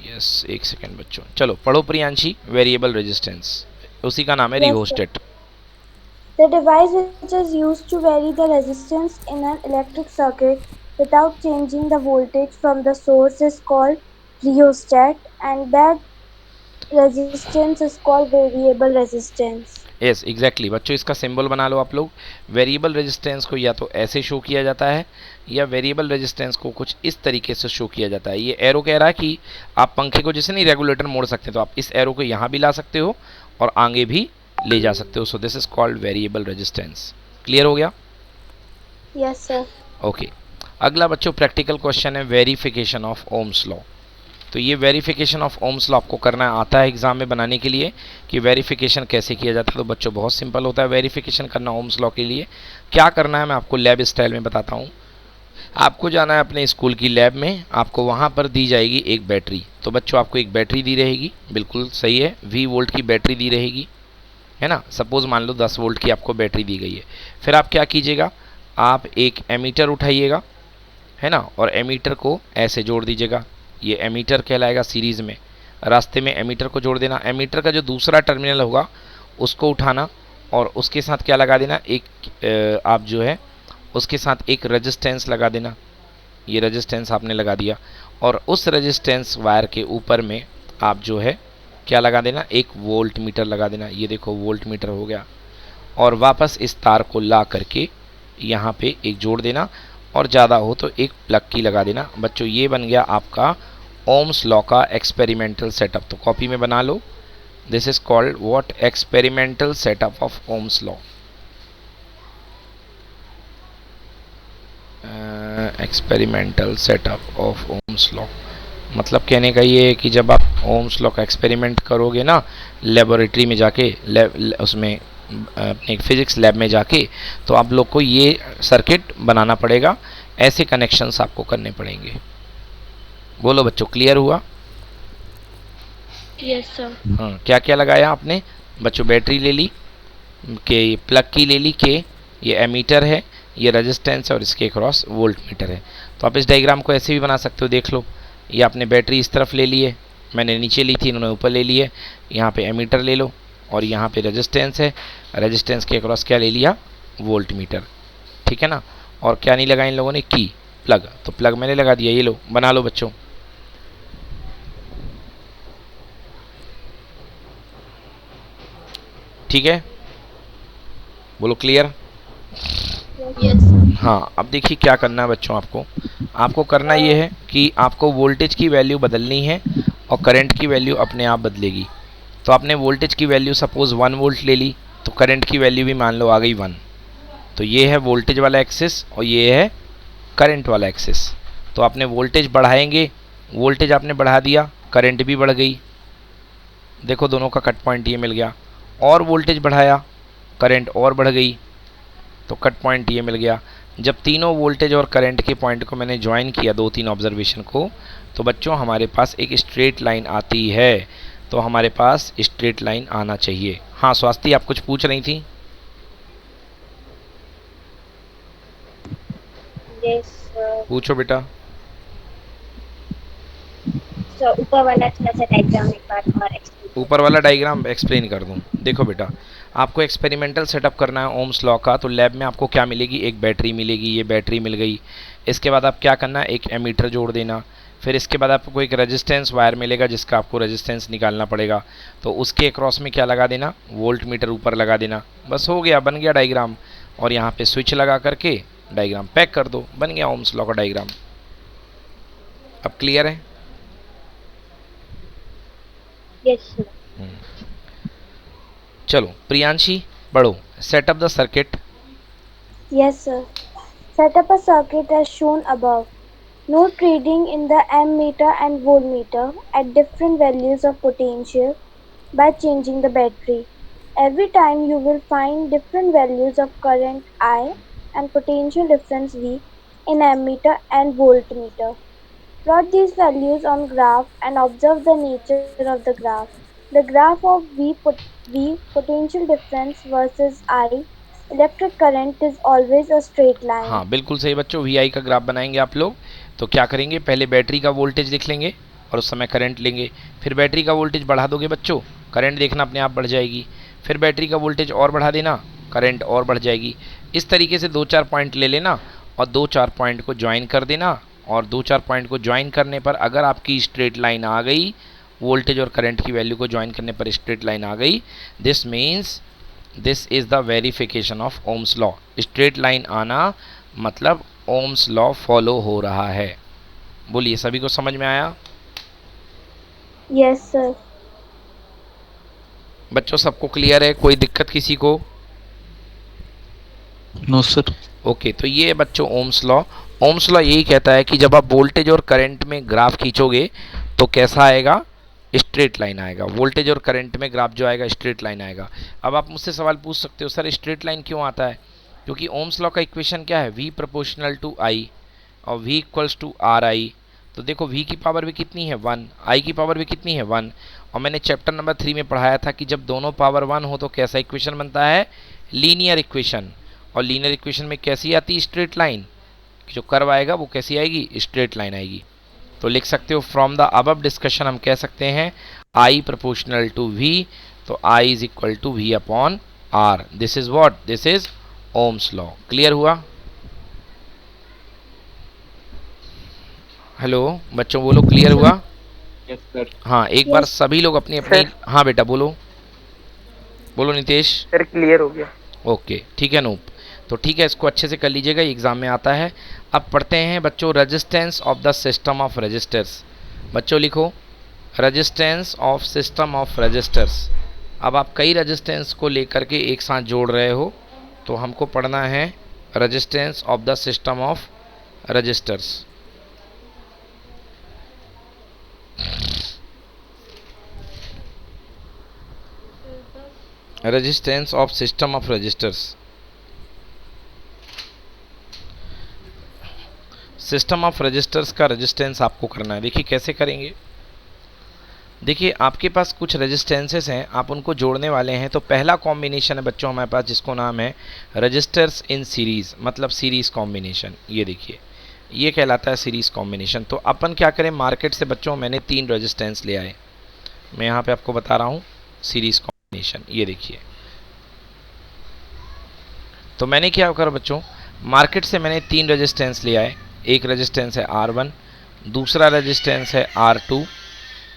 यस, एक सेकेंड बच्चों, चलो पढ़ो प्रियांशी। वेरिएबल रेजिस्टेंस उसी का नाम है, Yes, sir. Rheostat. The device which is used to vary the resistance in an electric circuit without changing the voltage from the source is called rheostat, and that resistance is called variable resistance. Yes exactly बच्चों, इसका symbol बना लो आप लोग। Variable resistance को या तो ऐसे show किया जाता है, या वेरिएबल रेजिस्टेंस को कुछ इस तरीके से शो किया जाता है। ये एरो कह रहा है कि आप पंखे को जैसे नहीं रेगुलेटर मोड़ सकते, तो आप इस एरो को यहाँ भी ला सकते हो और आगे भी ले जा सकते हो। सो this is called variable resistance. Clear हो गया? Yes, sir. ओके, अगला बच्चों प्रैक्टिकल क्वेश्चन है वेरिफिकेशन ऑफ ओम्स लॉ। तो ये वेरिफिकेशन ऑफ ओम्स लॉ आपको करना आता है एग्जाम में बनाने के लिए कि वेरिफिकेशन कैसे किया जाता है। तो बच्चों बहुत सिंपल होता है वेरिफिकेशन करना ओम्स लॉ के लिए। क्या करना है मैं आपको लैब स्टाइल में बताता हूँ। आपको जाना है अपने स्कूल की लैब में, आपको वहाँ पर दी जाएगी एक बैटरी। तो बच्चों आपको एक बैटरी दी रहेगी, बिल्कुल सही है, 20 वोल्ट की बैटरी दी रहेगी, है ना। सपोज़ मान लो 10 वोल्ट की आपको बैटरी दी गई है। फिर आप क्या कीजिएगा, आप एक एमीटर उठाइएगा, है ना, और एमीटर को ऐसे जोड़ दीजिएगा। ये एमीटर कहलाएगा सीरीज़ में। रास्ते में एमीटर को जोड़ देना। एमीटर का जो दूसरा टर्मिनल होगा उसको उठाना और उसके साथ क्या लगा देना, एक आप जो है उसके साथ एक रेजिस्टेंस लगा देना। ये रेजिस्टेंस आपने लगा दिया और उस रेजिस्टेंस वायर के ऊपर में आप जो है क्या लगा देना, एक वोल्ट मीटर लगा देना। ये देखो वोल्ट मीटर हो गया। और वापस इस तार को ला करके यहाँ पे एक जोड़ देना और ज़्यादा हो तो एक प्लग की लगा देना। बच्चों ये बन गया आपका ओम्स लॉ का एक्सपेरिमेंटल सेटअप। तो कॉपी में बना लो, this is called what, experimental setup of Ohm's law. Experimental setup of Ohm's law मतलब कहने का ये है कि जब आप ओम्स लॉ का एक्सपेरिमेंट करोगे ना लेबोरेटरी में जाके, उसमें अपने फिजिक्स लैब में जाके, तो आप लोग को ये सर्किट बनाना पड़ेगा, ऐसे कनेक्शंस आपको करने पड़ेंगे। बोलो बच्चों, क्लियर हुआ? Yes sir. हाँ, क्या क्या लगाया आपने बच्चों? बैटरी ले ली, के प्लग की ले ली, के ये एमीटर है, ये रेजिस्टेंस और इसके क्रॉस वोल्ट मीटर है। तो आप इस डायग्राम को ऐसे भी बना सकते हो, देख लो। ये आपने बैटरी इस तरफ ले ली है, मैंने नीचे ली थी, इन्होंने ऊपर ले ली है। यहाँ पे एमीटर ले लो और यहाँ पे रेजिस्टेंस है, रेजिस्टेंस के अक्रॉस क्या ले लिया, वोल्ट मीटर, ठीक है ना। और क्या नहीं लगा इन लोगों ने, की, प्लग। तो प्लग मैंने लगा दिया, ये लो बना लो बच्चों। ठीक है, बोलो क्लियर? हाँ, अब देखिए क्या करना है बच्चों, आपको करना ये है कि आपको वोल्टेज की वैल्यू बदलनी है और करंट की वैल्यू अपने आप बदलेगी। तो आपने वोल्टेज की वैल्यू सपोज़ 1 वोल्ट ले ली, तो करंट की वैल्यू भी मान लो आ गई 1। तो ये है वोल्टेज वाला एक्सिस और ये है करंट वाला एक्सिस। तो आपने वोल्टेज बढ़ाएंगे, वोल्टेज आपने बढ़ा दिया, करंट भी बढ़ गई। देखो दोनों का कट पॉइंट ये मिल गया। और वोल्टेज बढ़ाया, करंट और बढ़ गई, तो कट पॉइंट ये मिल गया। जब तीनों वोल्टेज और करंट के पॉइंट को मैंने ज्वाइन किया, 2-3 ऑब्जर्वेशन को, तो बच्चों हमारे पास एक स्ट्रेट लाइन आती है। तो हमारे पास स्ट्रेट लाइन आना चाहिए। हाँ स्वास्थी, आप कुछ पूछ रही थी? यस पूछो बेटा। सर, ऊपर वाला थोड़ा सा डायग्राम एक बार और एक्सप्लेन। ऊपर वाला डायग्राम एक्सप्लेन कर दूं। देखो बेटा, आपको एक्सपेरिमेंटल सेटअप करना है ओम्स लॉ का। तो लैब में आपको क्या मिलेगी, एक बैटरी मिलेगी, ये बैटरी मिल गई। इसके बाद आप क्या करना है, एक एमीटर जोड़ देना। फिर इसके बाद आपको एक रेजिस्टेंस वायर मिलेगा जिसका आपको रेजिस्टेंस निकालना पड़ेगा, तो उसके अक्रॉस में क्या लगा देना, वोल्ट मीटर ऊपर लगा देना, बस हो गया, बन गया डायग्राम। और यहाँ पे स्विच लगा करके डायग्राम पैक कर दो, बन गया ओम्स लॉ का डायग्राम। अब क्लियर है? Yes sir. चलो प्रियांशी पढ़ो, setup the circuit. Yes, sir. Set up a circuit as shown above. Note reading in the ammeter and voltmeter at different values of potential by changing the battery. Every time you will find different values of current I and potential difference V in ammeter and voltmeter. Plot these values on graph and observe the nature of the graph. The graph of V potential difference versus I electric current is always a straight line. हाँ बिल्कुल सही बच्चों, we आई का graph बनाएंगे आप लोग। तो क्या करेंगे, पहले बैटरी का वोल्टेज लिख लेंगे और उस समय करंट लेंगे, फिर बैटरी का वोल्टेज बढ़ा दोगे बच्चों, करंट देखना अपने आप बढ़ जाएगी, फिर बैटरी का वोल्टेज और बढ़ा देना, करंट और बढ़ जाएगी। इस तरीके से 2-4 पॉइंट ले लेना और 2-4 पॉइंट को ज्वाइन कर देना, और 2-4 पॉइंट को ज्वाइन करने पर अगर आपकी स्ट्रेट लाइन आ गई, वोल्टेज और करंट की वैल्यू को ज्वाइन करने पर स्ट्रेट लाइन आ गई, this means this is the verification of Ohm's law. Straight line आना मतलब ओम्स लॉ फॉलो हो रहा है। बोलिए, सभी को समझ में आया? Yes sir. बच्चों सबको क्लियर है? कोई दिक्कत किसी को? No sir. ओके, तो ये बच्चों ओम्स लॉ। ओम्स लॉ यही कहता है कि जब आप वोल्टेज और करंट में ग्राफ खींचोगे तो कैसा आएगा, स्ट्रेट लाइन आएगा। वोल्टेज और करंट में ग्राफ जो आएगा स्ट्रेट लाइन आएगा। अब आप मुझसे सवाल पूछ सकते हो, सर स्ट्रेट लाइन क्यों आता है? क्योंकि ओम्स लॉ का इक्वेशन क्या है, V प्रोपोर्शनल टू I और V इक्वल्स टू RI। तो देखो V की पावर भी कितनी है 1, I की पावर भी कितनी है 1, और मैंने चैप्टर नंबर 3 में पढ़ाया था कि जब दोनों पावर 1 हो तो कैसा इक्वेशन बनता है, लीनियर इक्वेशन। और लीनियर इक्वेशन में कैसी आती है स्ट्रेट लाइन, जो कर्व आएगा वो कैसी आएगी, स्ट्रेट लाइन आएगी। तो लिख सकते हो फ्रॉम द अबव डिस्कशन हम कह सकते हैं I प्रोपोर्शनल टू V, तो I is equal to V upon R। This is what, this is ohm's law. Clear हुआ? हेलो बच्चों बोलो, क्लियर हुआ? Yes sir. हाँ एक बार सभी लोग अपनी अपनी, हाँ बेटा बोलो, बोलो नितेश। सर क्लियर हो गया। ओके ठीक है नूप, तो ठीक है, इसको अच्छे से कर लीजिएगा, एग्जाम में आता है। अब पढ़ते हैं बच्चों resistance of the system of resistors. बच्चों लिखो resistance of system of resistors. अब आप कई रेजिस्टेंस को लेकर के एक साथ जोड़ रहे हो, तो हमको पढ़ना है resistance of the system of resistors. Resistance of system of resistors. System of resistors का रेजिस्टेंस आपको करना है। देखिए कैसे करेंगे, देखिए आपके पास कुछ रेजिस्टेंसेस हैं, आप उनको जोड़ने वाले हैं। तो पहला कॉम्बिनेशन है बच्चों हमारे पास जिसको नाम है रजिस्टर्स इन सीरीज़, मतलब सीरीज़ कॉम्बिनेशन। ये देखिए ये कहलाता है सीरीज़ कॉम्बिनेशन। तो अपन क्या करें, मार्केट से बच्चों मैंने 3 रेजिस्टेंस ले आए, मैं यहाँ पे आपको बता रहा हूँ सीरीज़ कॉम्बिनेशन। ये देखिए, तो मैंने क्या करा बच्चों, मार्केट से मैंने 3 रेजिस्टेंस ले आए। एक रेजिस्टेंस है R1, दूसरा रेजिस्टेंस है R2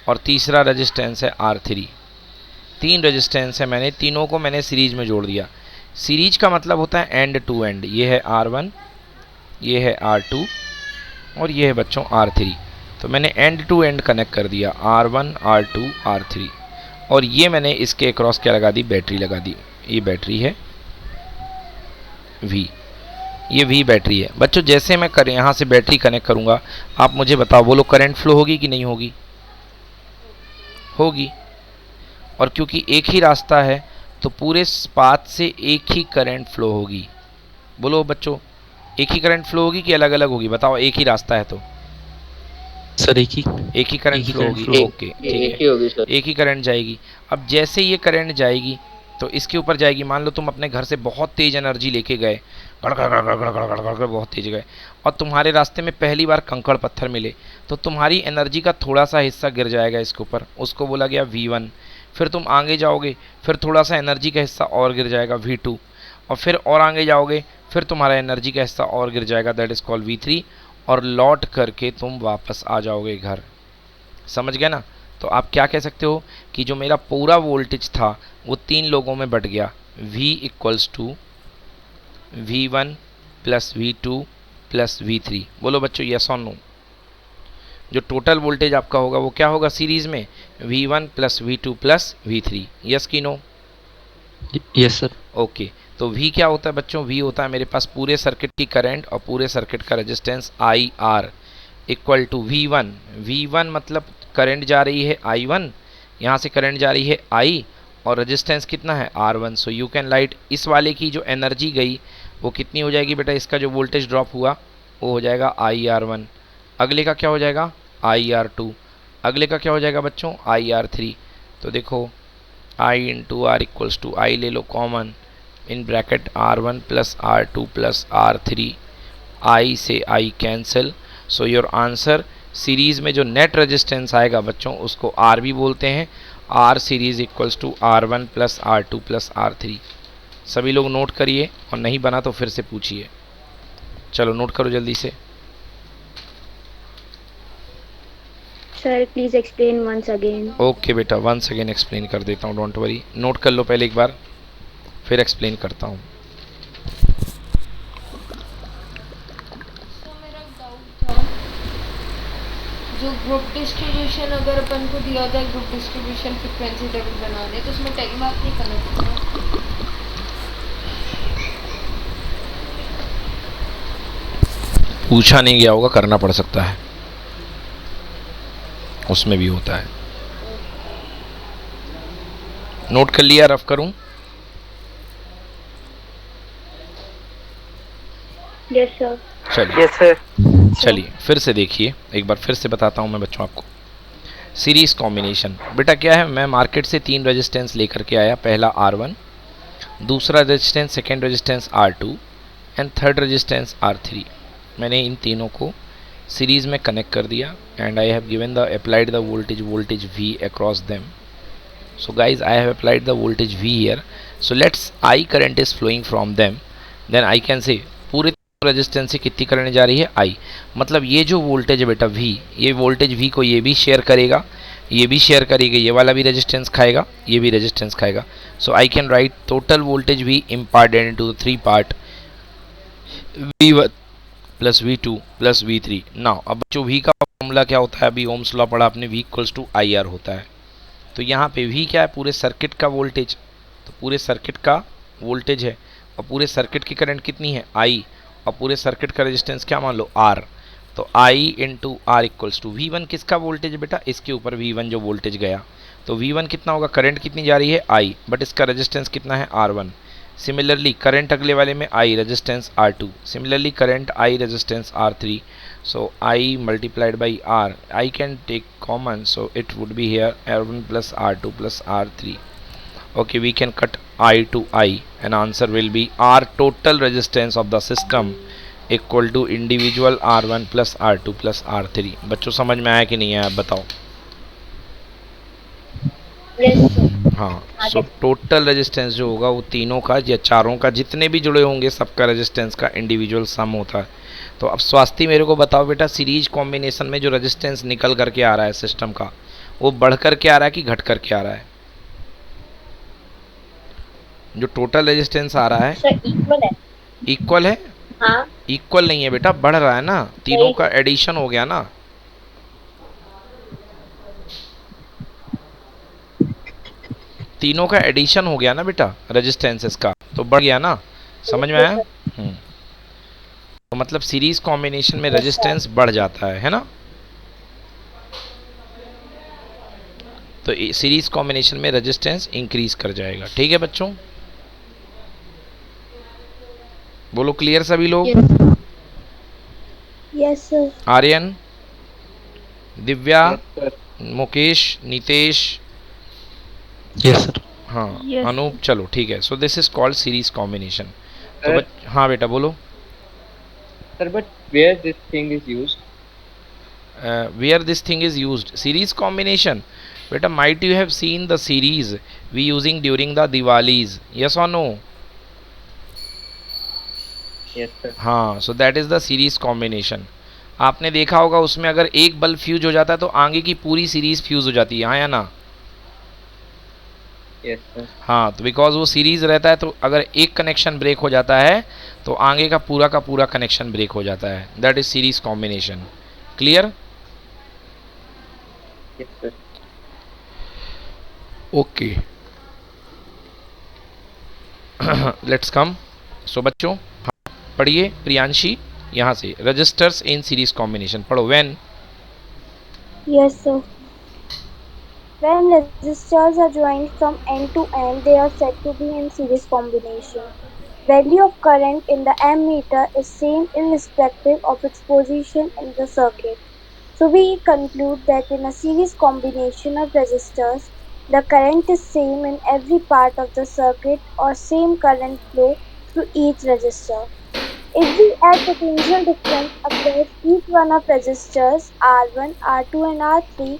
और तीसरा रेजिस्टेंस है R3। 3 रेजिस्टेंस है, मैंने तीनों को मैंने सीरीज में जोड़ दिया। सीरीज का मतलब होता है एंड टू एंड। ये है R1, ये है R2 और ये है बच्चों R3। तो मैंने एंड टू एंड कनेक्ट कर दिया, R1 R2 R3, और ये मैंने इसके अक्रॉस क्या लगा दी, बैटरी लगा दी। ये बैटरी है V, ये V बैटरी है। बच्चों जैसे मैं कर यहाँ से बैटरी कनेक्ट करूँगा, आप मुझे बताओ बोलो करंट फ्लो होगी कि नहीं होगी? होगी। और क्योंकि एक ही रास्ता है तो पूरे पाथ से एक ही करंट फ्लो होगी। बोलो बच्चों, एक ही करंट फ्लो होगी कि अलग अलग होगी? बताओ, एक ही रास्ता है तो सर एक ही करंट फ्लो होगी। ओके ठीक है, एक ही करंट जाएगी। अब जैसे ये करंट जाएगी तो इसके ऊपर जाएगी। मान लो तुम अपने घर से बहुत तेज़ एनर्जी लेके गए, गड़ बहुत तेज गए, और तुम्हारे रास्ते में पहली बार कंकड़ पत्थर मिले, तो तुम्हारी एनर्जी का थोड़ा सा हिस्सा गिर जाएगा इसके ऊपर, उसको बोला गया V1। फिर तुम आगे जाओगे, फिर थोड़ा सा एनर्जी का हिस्सा और गिर जाएगा V2, और फिर और आगे जाओगे, फिर तुम्हारा एनर्जी का हिस्सा और गिर जाएगा, दैट इज़ कॉल्ड V3, और लौट करके तुम वापस आ जाओगे घर। समझ गए ना? तो आप क्या कह सकते हो कि जो मेरा पूरा वोल्टेज था वो 3 लोगों में बट गया। V equals to V1 plus V2 plus V3। बोलो बच्चों यस और नो। जो टोटल वोल्टेज आपका होगा वो क्या होगा सीरीज में? V1 plus V2 plus V3। Yes की नो? Yes sir. ओके, तो V क्या होता है बच्चों? V होता है मेरे पास पूरे सर्किट की करंट और पूरे सर्किट का resistance IR equal to V1। V1 मतलब करंट जा रही है I1, यहाँ से करंट जा रही है I, और रेजिस्टेंस कितना है R1। So you can right इस वाले की जो एनर्जी गई वो कितनी हो जाएगी बेटा? इसका जो वोल्टेज ड्रॉप हुआ वो हो जाएगा IR1। अगले का क्या हो जाएगा? IR2। अगले का क्या हो जाएगा बच्चों? IR3। तो देखो I into R equals to I ले लो common, in bracket R1 plus R2 plus R3, I से I cancel. So your answer series में जो नेट रेजिस्टेंस आएगा बच्चों उसको R भी बोलते हैं। R series equals to R1 plus R2 plus R3। सभी लोग नोट करिए और नहीं बना तो फिर से पूछिए। चलो नोट करो जल्दी से। Sir please explain once again. Okay बेटा, वंस अगेन एक्सप्लेन कर देता हूँ, डोंट वरी। नोट कर लो पहले एक बार, फिर एक्सप्लेन करता हूँ। तो मेरा डाउट था, जो ग्रुप डिस्ट्रीब्यूशन अगर अपन को दिया जाए ग्रुप डिस्ट्रीब्यूशन फ्रीक्वेंसी टेबल बनाने, तो उसमें टैग मार्क नहीं करना पड़ता? पूछा नहीं गया होगा, करना पड़ सकता है, उसमें भी होता है। नोट कर लिया? रफ करूं? Yes sir. चलिए यस सर। चलिए फिर से देखिए, एक बार फिर से बताता हूं मैं बच्चों आपको। सीरीज कॉम्बिनेशन बेटा क्या है? मैं मार्केट से 3 रेजिस्टेंस लेकर के आया। पहला R1, दूसरा resistance second resistance R2 and third resistance R3। मैंने इन तीनों को सीरीज में कनेक्ट कर दिया and I have given the applied the voltage V across them. So guys, I have applied the voltage V here. So let's I current is flowing from them. Then I can say पूरे resistance से कितनी current जा रही है? I। मतलब ये जो voltage है बेटा V, ये वोल्टेज V को ये भी शेयर करेगा, ये भी शेयर करेगा, ये वाला भी रेजिस्टेंस खाएगा, ये भी रेजिस्टेंस खाएगा। So I can write total voltage V imparted into the 3 part V1 plus V2 plus V3। Now अब जो V का फॉर्मूला क्या होता है? अभी ओम्स लॉ पढ़ा आपने, V इक्वल्स टू IR होता है। तो यहाँ पे V क्या है? पूरे सर्किट का वोल्टेज। तो पूरे सर्किट का वोल्टेज है और पूरे सर्किट की करंट कितनी है? I, और पूरे सर्किट का रेजिस्टेंस क्या मान लो? R। तो I into R equals to V1 किसका वोल्टेज है बेटा? इसके ऊपर V1 जो वोल्टेज गया। तो V1 कितना होगा? करंट कितनी जा रही है? I, बट इसका रेजिस्टेंस कितना है? R1। सिमिलरली करंट अगले वाले में I, resistance R2। Similarly current I, resistance R3। So I multiplied by R, I can take common, so it would be here R1 plus R2 plus R3. Okay, we can cut I to I and answer will be R total resistance of the system equal to individual R1 plus R2 plus R3. बच्चों समझ में आया कि नहीं आया? बताओ। हाँ, so total resistance जो होगा वो तीनों का या चारों का, जितने भी जुड़े होंगे सबका रेजिस्टेंस का इंडिविजुअल सम होता है। तो अब स्वास्थी मेरे को बताओ बेटा, सीरीज कॉम्बिनेशन में जो रेजिस्टेंस निकल करके आ रहा है सिस्टम का, वो बढ़ करके आ रहा है कि घट करके आ रहा है? जो टोटल रेजिस्टेंस आ रहा है सर इक्वल है। इक्वल है? हाँ। इक्वल नहीं है बेटा, बढ़ रहा है ना, तीनों का एडिशन हो गया ना। तीनों का एडिशन हो गया ना बेटा रेजिस्टेंसेस का, तो बढ़ गया ना। समझ में आया? तो मतलब सीरीज कॉम्बिनेशन में रेजिस्टेंस बढ़ जाता है ना। तो सीरीज कॉम्बिनेशन में रेजिस्टेंस इंक्रीज कर जाएगा। ठीक है बच्चों, बोलो क्लियर सभी लोग? Yes sir. Aryan, Divya, Mukesh, Nitesh, yes sir. हाँ, Yes. अनूप, चलो ठीक है। So this is called series combination. तो हाँ बेटा बोलो। Sir, but where this thing is used? Where this thing is used? Series combination. Beta, might you have seen the series we using during the Diwalis? Yes or no? Yes, sir. हाँ, so that is the series combination. आपने देखा होगा उसमें अगर एक bulb fuse हो जाता है तो आगे की पूरी सीरीज फ्यूज हो जाती है, हाँ या ना? Yes, sir. हाँ, तो बिकॉज वो सीरीज रहता है तो अगर एक कनेक्शन ब्रेक हो जाता है तो आगे का पूरा कनेक्शन ब्रेक हो जाता है. That is series combination. Clear? Yes, sir. Okay. Let's come. So बच्चों पढ़िए प्रियांशी यहाँ से. रजिस्टर्स इन सीरीज कॉम्बिनेशन पढ़ो. When Yes, sir. When resistors are joined from end to end, they are said to be in series combination. Value of current in the ammeter is same irrespective of its position in the circuit. So we conclude that in a series combination of resistors, the current is same in every part of the circuit or same current flow through each resistor. If we add potential difference across each one of resistors R1, R2 and R3,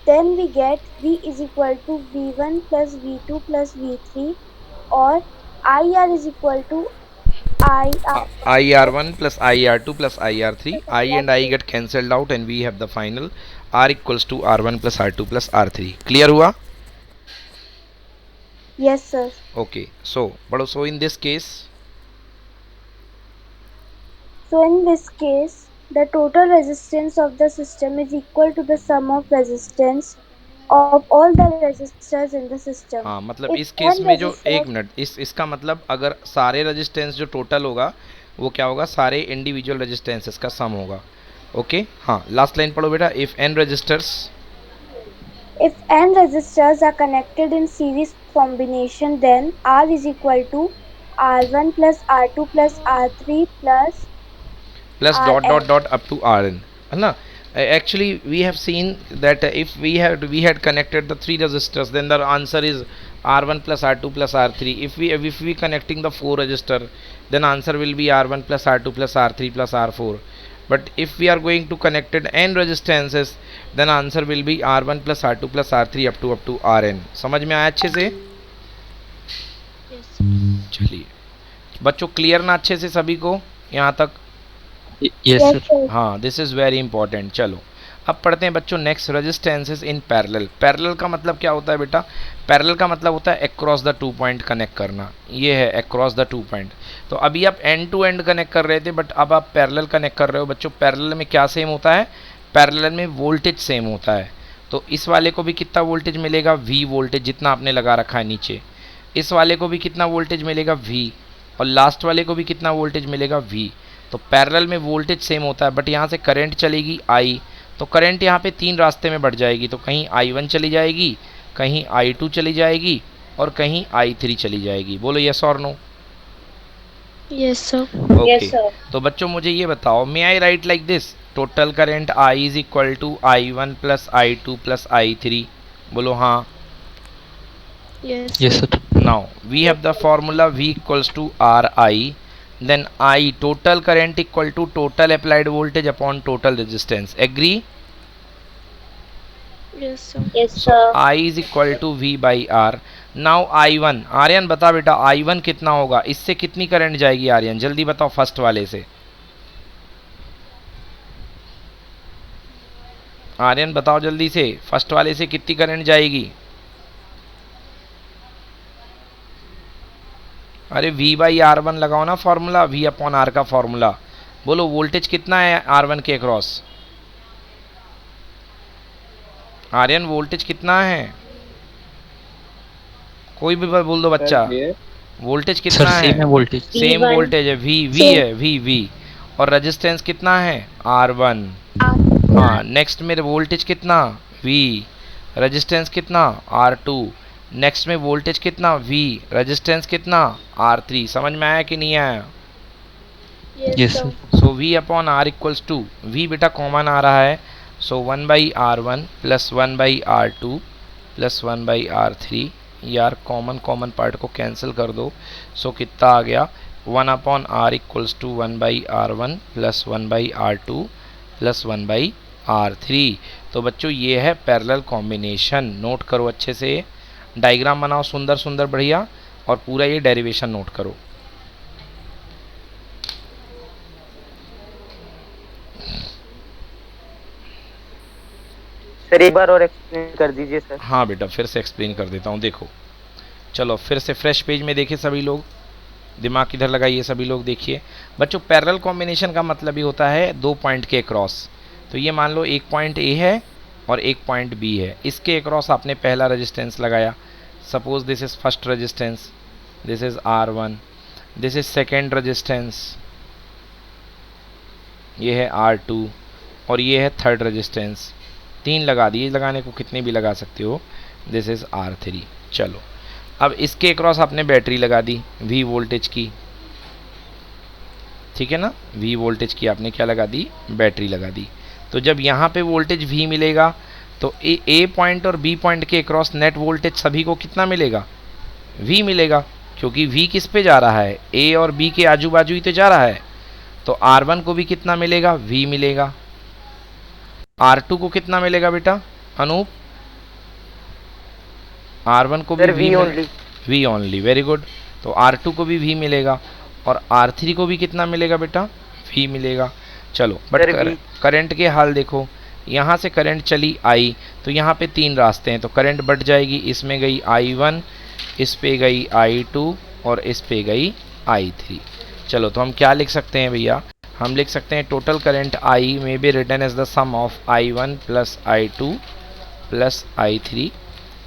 then we get V is equal to V1 plus V2 plus V3, or IR is equal to IR IR1 plus IR2 plus IR3. I and I get cancelled out and we have the final R equals to R1 plus R2 plus R3. Clear हुआ? Yes, sir. Okay. So पढ़ो. So in this case So in this case, the total resistance of the system is equal to the sum of resistance of all the resistors in the system. हाँ, मतलब If इस case n में जो एक resistors minute इसका मतलब अगर सारे रेजिस्टेंस जो टोटल होगा वो क्या होगा? सारे इंडिविजुअल रेजिस्टेंसेस का सम होगा. ओके. हाँ, लास्ट लाइन पढ़ो बेटा. If n resistors If n resistors are connected in series combination, then R is equal to R1 plus R2 plus R3 plus plus dot dot Rn. dot up to Rn, है ना? Actually we have seen that if we had connected the three resistors, then the answer is R1 plus R2 plus R3. If we connecting the four resistor, then answer will be R1 plus R2 plus R3 plus R4. But if we are going to connected n resistances, then answer will be R1 plus R2 plus R3 up to Rn. समझ में आया अच्छे से? चलिए बच्चों, clear ना अच्छे से सभी को यहाँ तक? Yes Yes, sir. sir. हाँ, दिस इज़ वेरी इंपॉर्टेंट. चलो अब पढ़ते हैं बच्चों next. Resistances in parallel. Parallel का मतलब क्या होता है बेटा? पैरेलल का मतलब होता है across the two point connect करना. ये है अक्रॉस द टू पॉइंट. तो अभी आप एंड टू एंड कनेक्ट कर रहे थे, बट अब आप पैरेलल कनेक्ट कर रहे हो. बच्चों पैरेलल में क्या सेम होता है? पैरेलल में वोल्टेज सेम होता है. तो इस वाले को भी कितना वोल्टेज मिलेगा? V वोल्टेज जितना आपने लगा रखा है नीचे. इस वाले को भी कितना वोल्टेज मिलेगा? V. और लास्ट वाले को भी कितना वोल्टेज मिलेगा? V. तो पैरेलल में वोल्टेज सेम होता है, बट यहाँ से करंट चलेगी I. तो करंट यहाँ पे तीन रास्ते में बढ़ जाएगी. तो कहीं I1 चली जाएगी, कहीं I2 चली जाएगी और कहीं I3 चली जाएगी. बोलो यस और no? Yes sir. Okay. Yes, sir. तो बच्चों मुझे ये बताओ, may I write like this? Total current I is equal to I1 plus I2 plus I3. बोलो हाँ. Yes yes sir. Now we have the formula V equals to RI. Then I total current equal to total applied voltage upon total resistance. Agree? Yes sir. Yes, So sir. I is equal to V by R. Now I1. Aryan बता बेटा I1 कितना होगा? इससे कितनी current जाएगी आर्यन? जल्दी बताओ first वाले से. आर्यन बताओ जल्दी से, फर्स्ट वाले से कितनी करंट जाएगी? अरे V बाई R1 लगाओ ना फॉर्मूला, V अपॉन R का फॉर्मूला. बोलो वोल्टेज कितना है R1 के अक्रॉस? आर्यन वोल्टेज कितना है? कोई भी बोल दो बच्चा. Clear? वोल्टेज सर कितना सेम है है? वोल्टेज. Same V1. वोल्टेज है. V है V. और रेजिस्टेंस कितना है? R1. हाँ, नेक्स्ट में वोल्टेज कितना? V. रेजिस्टेंस कितना? R2. नेक्स्ट में वोल्टेज कितना? V. रेजिस्टेंस कितना? R3. समझ में आया कि नहीं आया? Yes sir. So V upon R equals to, V बेटा कॉमन आ रहा है, so 1 by R1 plus 1 by R2 plus 1 by R3. यार कॉमन पार्ट को कैंसिल कर दो. सो कितना आ गया? 1 upon R equals to 1 by R1 plus 1 by R2 plus 1 by R3. तो बच्चों ये है पैरेलल कॉम्बिनेशन. नोट करो अच्छे से, डायग्राम बनाओ सुंदर सुंदर बढ़िया, और पूरा ये डेरिवेशन नोट करो. सर एक बार और एक्सप्लेन कर दीजिए सर। हाँ बेटा, फिर से एक्सप्लेन कर देता हूँ। देखो, चलो फिर से फ्रेश पेज में देखिए सभी लोग, दिमाग इधर लगाइए सभी लोग। देखिए बच्चों, पैरेलल कॉम्बिनेशन का मतलब ही होता है दो पॉइंट के क्रॉस। तो ये मान लो एक पॉइंट ए है और एक पॉइंट बी है, इसके अक्रॉस आपने पहला रेजिस्टेंस लगाया। Suppose this is first resistance, this is R1, this is second resistance, ये है R2 और ये है थर्ड रेजिस्टेंस। तीन लगा दिए, लगाने को कितने भी लगा सकते हो। This is R3। चलो अब इसके अक्रॉस आपने बैटरी लगा दी V वोल्टेज की, ठीक है ना। V वोल्टेज की आपने क्या लगा दी, बैटरी लगा दी। तो जब यहाँ पे वोल्टेज V मिलेगा तो ए पॉइंट और B पॉइंट के अक्रॉस नेट वोल्टेज सभी को कितना मिलेगा, V मिलेगा, क्योंकि V किस पे जा रहा है, A और B के आजू बाजू ही तो जा रहा है। तो R1 को भी कितना मिलेगा, V मिलेगा। R2 को कितना मिलेगा बेटा अनूप, R1 को भी V ओनली, वेरी गुड। तो R2 को भी V मिलेगा और R3 को भी कितना मिलेगा बेटा, V मिलेगा। चलो बट करंट के हाल देखो, यहाँ से करंट चली I, तो यहाँ पे तीन रास्ते हैं, तो करंट बढ़ जाएगी। इसमें गई I1, इस पे गई I2 और इस पे गई I3। चलो तो हम क्या लिख सकते हैं भैया, हम लिख सकते हैं total current I may be written as the sum of I1 plus I2 plus I3।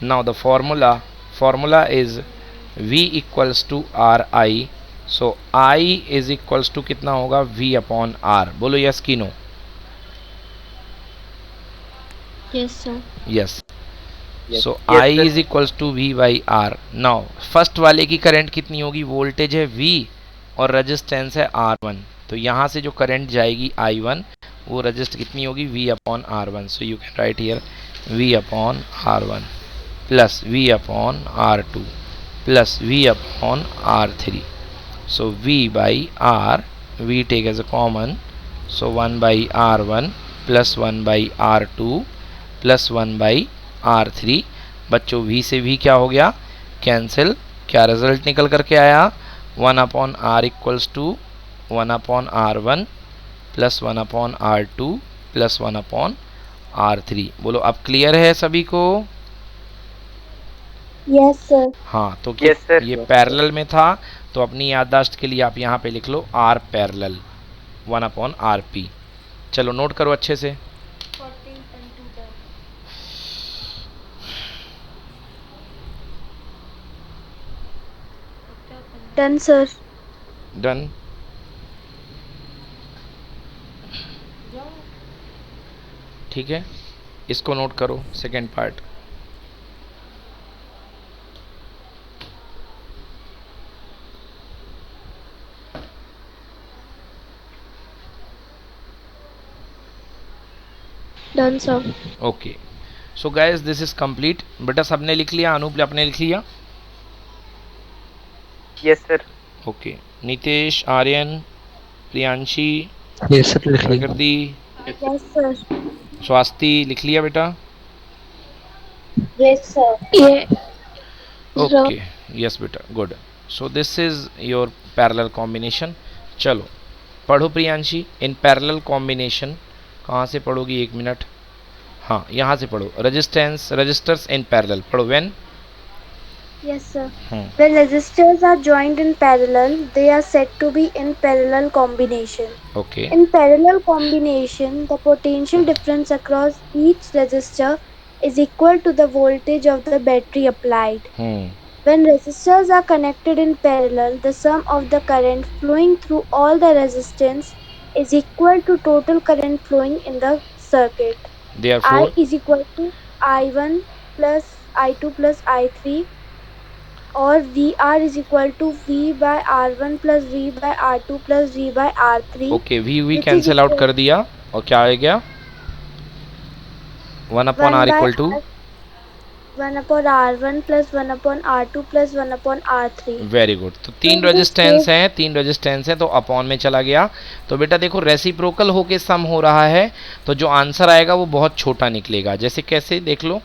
Now the formula is V equals to RI, so I is equals to कितना होगा, V अपॉन R। बोलो yes की no. Yes sir. Yes, so I is equals to V by R। Now first वाले की current कितनी होगी, voltage है V और रेजिस्टेंस है R1, तो यहाँ से जो करंट जाएगी I1 वो रजिस्ट कितनी होगी, V upon R1। So you can write here V upon R1 plus V upon R2 plus V upon R3। So V by R, V take as a common, so 1 by R1 plus 1 by R2 plus 1 by R3। बच्चों V से V क्या हो गया, cancel. क्या result निकल करके आया, 1 upon R equals to 1 upon R1 plus 1 upon R2 plus 1 upon R3। बोलो अब क्लियर है सभी को। Yes sir. हाँ, तो Yes, sir. ये पैरेलल में था, तो अपनी याददाश्त के लिए आप यहाँ पे लिख लो R पैरेलल 1 अपॉन RP। चलो नोट करो अच्छे से। 14.2 डन सर। डन। ठीक है, इसको नोट करो second part. Done sir. Okay, so guys this is complete. बेटा सबने लिख लिया, अनूप आपने लिख लिया। Yes sir. Okay, Nitesh, Aryan, Priyanshi, yes sir, लिख लिया। Prakriti, yes sir. स्वाति लिख लिया बेटा। Yes sir. ये ओके, यस बेटा, good. So this is your parallel combination. चलो पढ़ो प्रियांशी, इन पैरेलल कॉम्बिनेशन कहाँ से पढ़ोगी, एक मिनट। हाँ, यहाँ से पढ़ो, रजिस्टर्स इन पैरेलल पढ़ो। When, Yes, sir. When resistors are joined in parallel, they are said to be in parallel combination. Okay, In parallel combination, the potential difference across each resistor is equal to the voltage of the battery applied. When resistors are connected in parallel, the sum of the current flowing through all the resistance is equal to total current flowing in the circuit. therefore I is equal to I1 plus I2 plus I3, और VR is equal to V by R1 plus V by R2 plus V by R3. Okay, we cancel out कर दिया और क्या आ गया, 1 upon R equal to 1 upon R1 plus 1 upon R2 plus 1 upon R3. Very good. तो तीन resistance हैं, तो अपॉन में चला गया। तो बेटा देखो, रेसिप्रोकल होके सम हो रहा है, तो जो आंसर आएगा वो बहुत छोटा निकलेगा। जैसे कैसे, देख लो।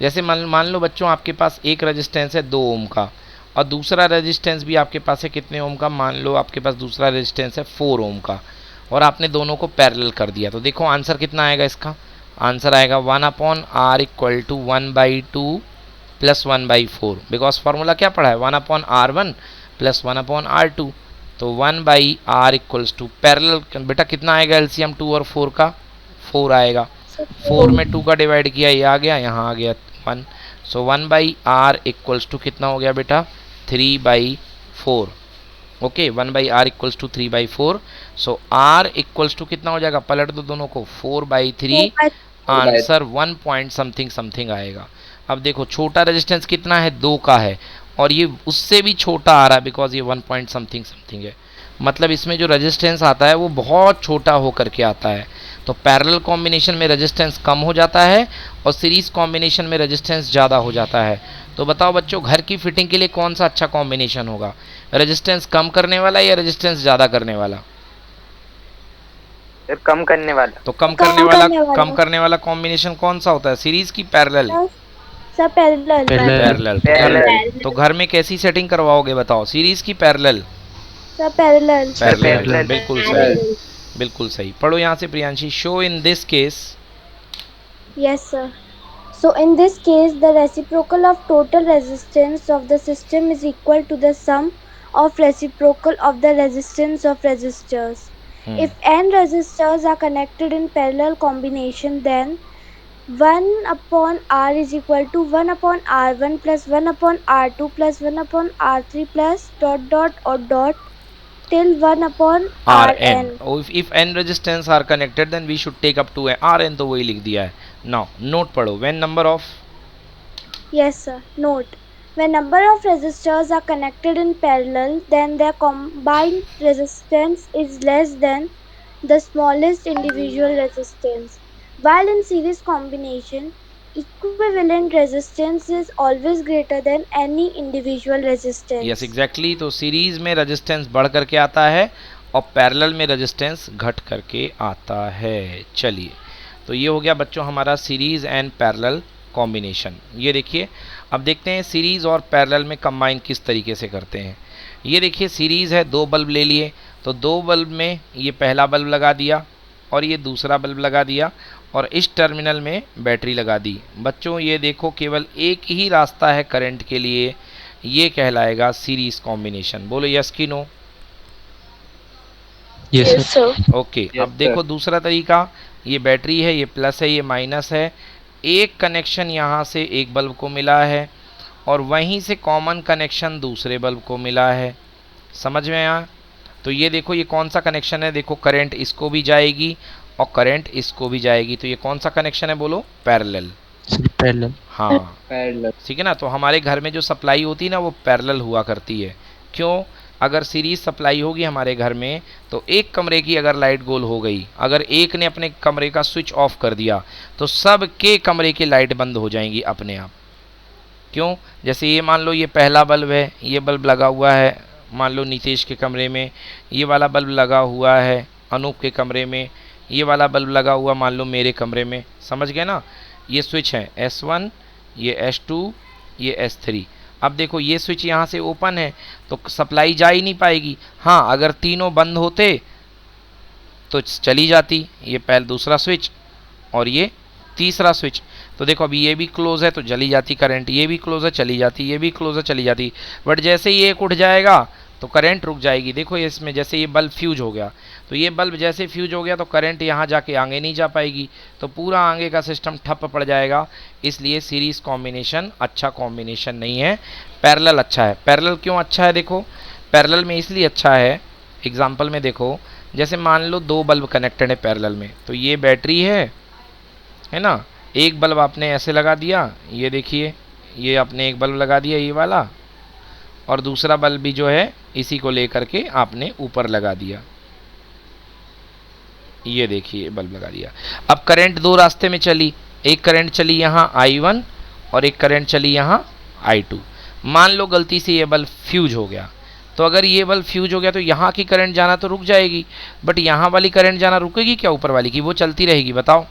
जैसे मान लो बच्चों, आपके पास एक रेजिस्टेंस है 2 ओम का और दूसरा रेजिस्टेंस भी आपके पास है कितने ओम का, मान लो आपके पास दूसरा रेजिस्टेंस है 4 ओम का, और आपने दोनों को पैरेलल कर दिया। तो देखो आंसर कितना आएगा इसका, आंसर आएगा 1/r equal to 1/2 plus 1/4, because formula क्या पढ़ा है 1/r1 प्लस 1/r2, तो 1/r इक्वल्स टू पैरेलल बेटा कितना आएगा एलसीएम 2 और 4 का 4 आएगा, 4 में 2 का डिवाइड किया ये आ गया, यहाँ आ गया 1, सो 1/r इक्वल्स टू कितना हो गया बेटा 3/4, okay 1/r equals to 3/4, so r equals to कितना हो जाएगा, पलट दो दोनों को 4/3, आंसर 1 पॉइंट समथिंग समथिंग आएगा। अब देखो छोटा रेजिस्टेंस कितना है 2 का है और ये उससे भी छोटा आ रहा है बिकॉज ये 1 पॉइंट समथिंग समथिंग है, मतलब इसमें जो रेजिस्टेंस आता है वो बहुत छोटा हो करके आता है। तो पैरेलल कॉम्बिनेशन में रेजिस्टेंस कम हो जाता है और सीरीज कॉम्बिनेशन में रेजिस्टेंस ज़्यादा हो जाता है। तो बताओ बच्चों घर की फिटिंग के लिए कौन सा अच्छा कॉम्बिनेशन होगा, रेजिस्टेंस कम करने वाला या रेजिस्टेंस ज़्यादा करने वाला? सर कम करने वाला। तो कम करने वाला कॉम्बिनेशन कौन सा होता है, सीरीज की पैरेलल? सब पैरेलल। तो घर में कैसी सेटिंग करवाओगे बताओ, सीरीज की पैरेलल? सब पैरेलल। बिल्कुल सही, बिल्कुल सही। पढ़ो यहाँ से Priyanshi, show in this case. Yes, sir. So in this case, the reciprocal of total resistance of the system is equal to the sum of reciprocal of the resistance of resistors. If n resistors are connected in parallel combination, then 1/r is equal to 1/r1 plus 1/r2 plus 1/r3 plus ... till 1/rn. if n resistance are connected then we should take up to rn, तो वही लिख दिया है। now note पढ़ो, when number of Yes, sir. Note: when number of resistors are connected in parallel, then their combined resistance is less than the smallest individual resistance. While in series combination, equivalent resistance is always greater than any individual resistance. yes exactly, तो series में resistance बढ़ करके आता है और parallel में resistance घट करके आता है। चलिए, तो ये हो गया बच्चों हमारा सीरीज एंड पैरेलल कॉम्बिनेशन। ये देखिए, अब देखते हैं सीरीज़ और पैरेलल में कंबाइन किस तरीके से करते हैं। ये देखिए सीरीज़ है, 2 बल्ब ले लिए, तो 2 बल्ब में ये पहला बल्ब लगा दिया और ये दूसरा बल्ब लगा दिया और इस टर्मिनल में बैटरी लगा दी। बच्चों ये देखो केवल एक ही रास्ता है करंट के लिए, ये कहलाएगा सीरीज़ कॉम्बिनेशन। बोलो यस कि नो? Yes sir. ओके, अब देखो दूसरा तरीका, ये बैटरी है, ये प्लस है, ये माइनस है, एक कनेक्शन यहाँ से एक बल्ब को मिला है और वहीं से कॉमन कनेक्शन दूसरे बल्ब को मिला है। समझ में आया? तो ये देखो ये कौन सा कनेक्शन है, देखो करंट इसको भी जाएगी और करंट इसको भी जाएगी, तो ये कौन सा कनेक्शन है बोलो? पैरेलल। पैरेलल, हाँ पैरेलल, ठीक है ना। तो हमारे घर में जो सप्लाई होती है ना वो पैरेलल हुआ करती है। क्यों? अगर सीरीज सप्लाई होगी हमारे घर में तो एक कमरे की अगर लाइट गोल हो गई, अगर एक ने अपने कमरे का स्विच ऑफ कर दिया तो सब के कमरे की लाइट बंद हो जाएंगी अपने आप। क्यों? जैसे ये मान लो ये पहला बल्ब है, ये बल्ब लगा हुआ है मान लो नीतीश के कमरे में, ये वाला बल्ब लगा हुआ है अनूप के कमरे में, ये वाला बल्ब लगा हुआ मान लो मेरे कमरे में। समझ गए ना? ये स्विच है S1, ये S2, ये S3। अब देखो ये स्विच यहाँ से ओपन है तो सप्लाई जा ही नहीं पाएगी। हाँ, अगर तीनों बंद होते तो चली जाती, ये पहले दूसरा स्विच और ये तीसरा स्विच। तो देखो अभी ये भी क्लोज है तो चली जाती करंट, ये भी क्लोज है चली जाती, ये भी क्लोज है चली जाती। बट जैसे ही एक उठ जाएगा तो करंट रुक जाएगी। देखो इसमें जैसे ये बल्ब फ्यूज हो गया, तो ये बल्ब जैसे फ्यूज हो गया तो करंट यहाँ जाके आगे नहीं जा पाएगी, तो पूरा आगे का सिस्टम ठप पड़ जाएगा। इसलिए सीरीज़ कॉम्बिनेशन अच्छा कॉम्बिनेशन नहीं है, पैरेलल अच्छा है। पैरेलल क्यों अच्छा है? देखो पैरेलल में इसलिए अच्छा है, एग्जाम्पल में देखो, जैसे मान लो 2 बल्ब कनेक्टेड है पैरेलल में, तो ये बैटरी है ना, एक बल्ब आपने ऐसे लगा दिया, ये देखिए ये आपने एक बल्ब लगा दिया ये वाला, और दूसरा बल्ब भी जो है इसी को लेकर के आपने ऊपर लगा दिया, ये देखिए बल्ब लगा दिया। अब करंट 2 रास्ते में चली, एक करंट चली यहाँ I1 और एक करंट चली यहाँ I2। मान लो गलती से ये बल्ब फ्यूज हो गया, तो अगर ये बल्ब फ्यूज हो गया तो यहाँ की करंट जाना तो रुक जाएगी, बट यहाँ वाली करंट जाना रुकेगी क्या? ऊपर वाली की वो चलती रहेगी, बताओ?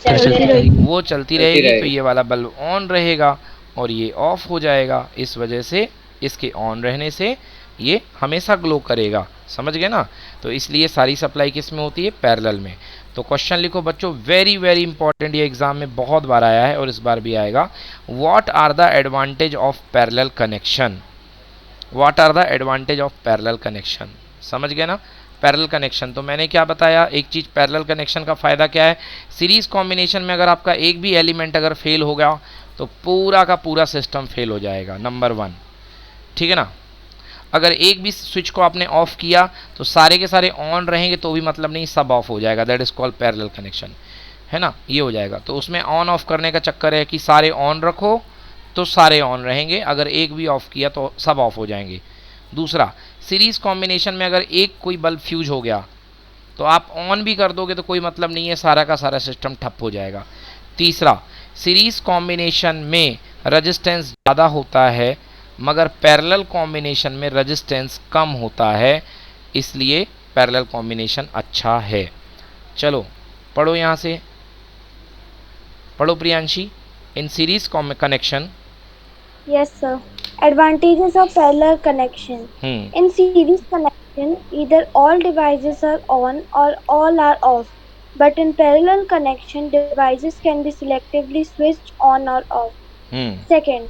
वो चलती रहेगी, तो ये वाला बल्ब ऑन रहेगा और ये ऑफ हो जाएगा। इस वजह से इसके ऑन रहने से ये हमेशा ग्लो करेगा। समझ गए ना? तो इसलिए सारी सप्लाई किस में होती है? पैरेलल में। तो क्वेश्चन लिखो बच्चों, वेरी वेरी इंपॉर्टेंट, ये एग्जाम में बहुत बार आया है और इस बार भी आएगा। What are the advantage of parallel connection, what are the advantage of parallel connection, समझ गए ना। पैरेलल कनेक्शन, तो मैंने क्या बताया, एक चीज़ पैरेलल कनेक्शन का फ़ायदा क्या है, सीरीज़ कॉम्बिनेशन में अगर आपका एक भी एलिमेंट अगर फेल हो गया तो पूरा का पूरा सिस्टम फेल हो जाएगा, नंबर 1, ठीक है ना। अगर एक भी स्विच को आपने ऑफ किया तो सारे के सारे ऑन रहेंगे तो भी मतलब नहीं, सब ऑफ हो जाएगा, that is called parallel connection, है ना, ये हो जाएगा। तो उसमें ऑन ऑफ करने का चक्कर है कि सारे ऑन रखो तो सारे ऑन रहेंगे, अगर एक भी ऑफ किया तो सब ऑफ हो जाएंगे। दूसरा, सीरीज़ कॉम्बिनेशन में अगर एक कोई बल्ब फ्यूज हो गया तो आप ऑन भी कर दोगे तो कोई मतलब नहीं है, सारा का सारा सिस्टम ठप हो जाएगा। तीसरा, सीरीज़ कॉम्बिनेशन में रेजिस्टेंस ज़्यादा होता है मगर पैरेलल कॉम्बिनेशन में रेजिस्टेंस कम होता है, इसलिए पैरेलल कॉम्बिनेशन अच्छा है। चलो पढ़ो, यहाँ से पढ़ो Priyanshi. In series connection, Yes, sir. Advantages of parallel connection. In series connection, either all devices are on or all are off. But in parallel connection, devices can be selectively switched on or off. Second,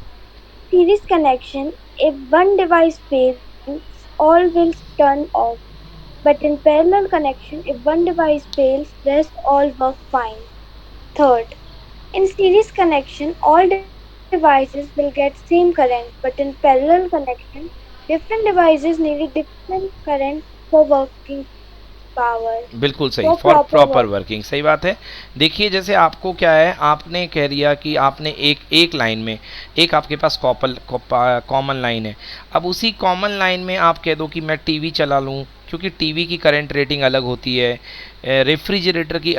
series connection, if one device fails, all will turn off. But in parallel connection, if one device fails, rest all work fine. Third, in series connection, all devices will get same current, but in parallel connection, different devices need different current for working power. बिल्कुल सही, for proper working, सही बात है। देखिए जैसे आपको क्या है, आपने कह दिया कि आपने एक लाइन में, एक आपके पास कॉमन लाइन है, अब उसी कॉमन लाइन में आप कह दो कि मैं टीवी चला लूँ, क्योंकि टीवी की करंट रेटिंग अलग होती है, रेफ्रिजरेटर की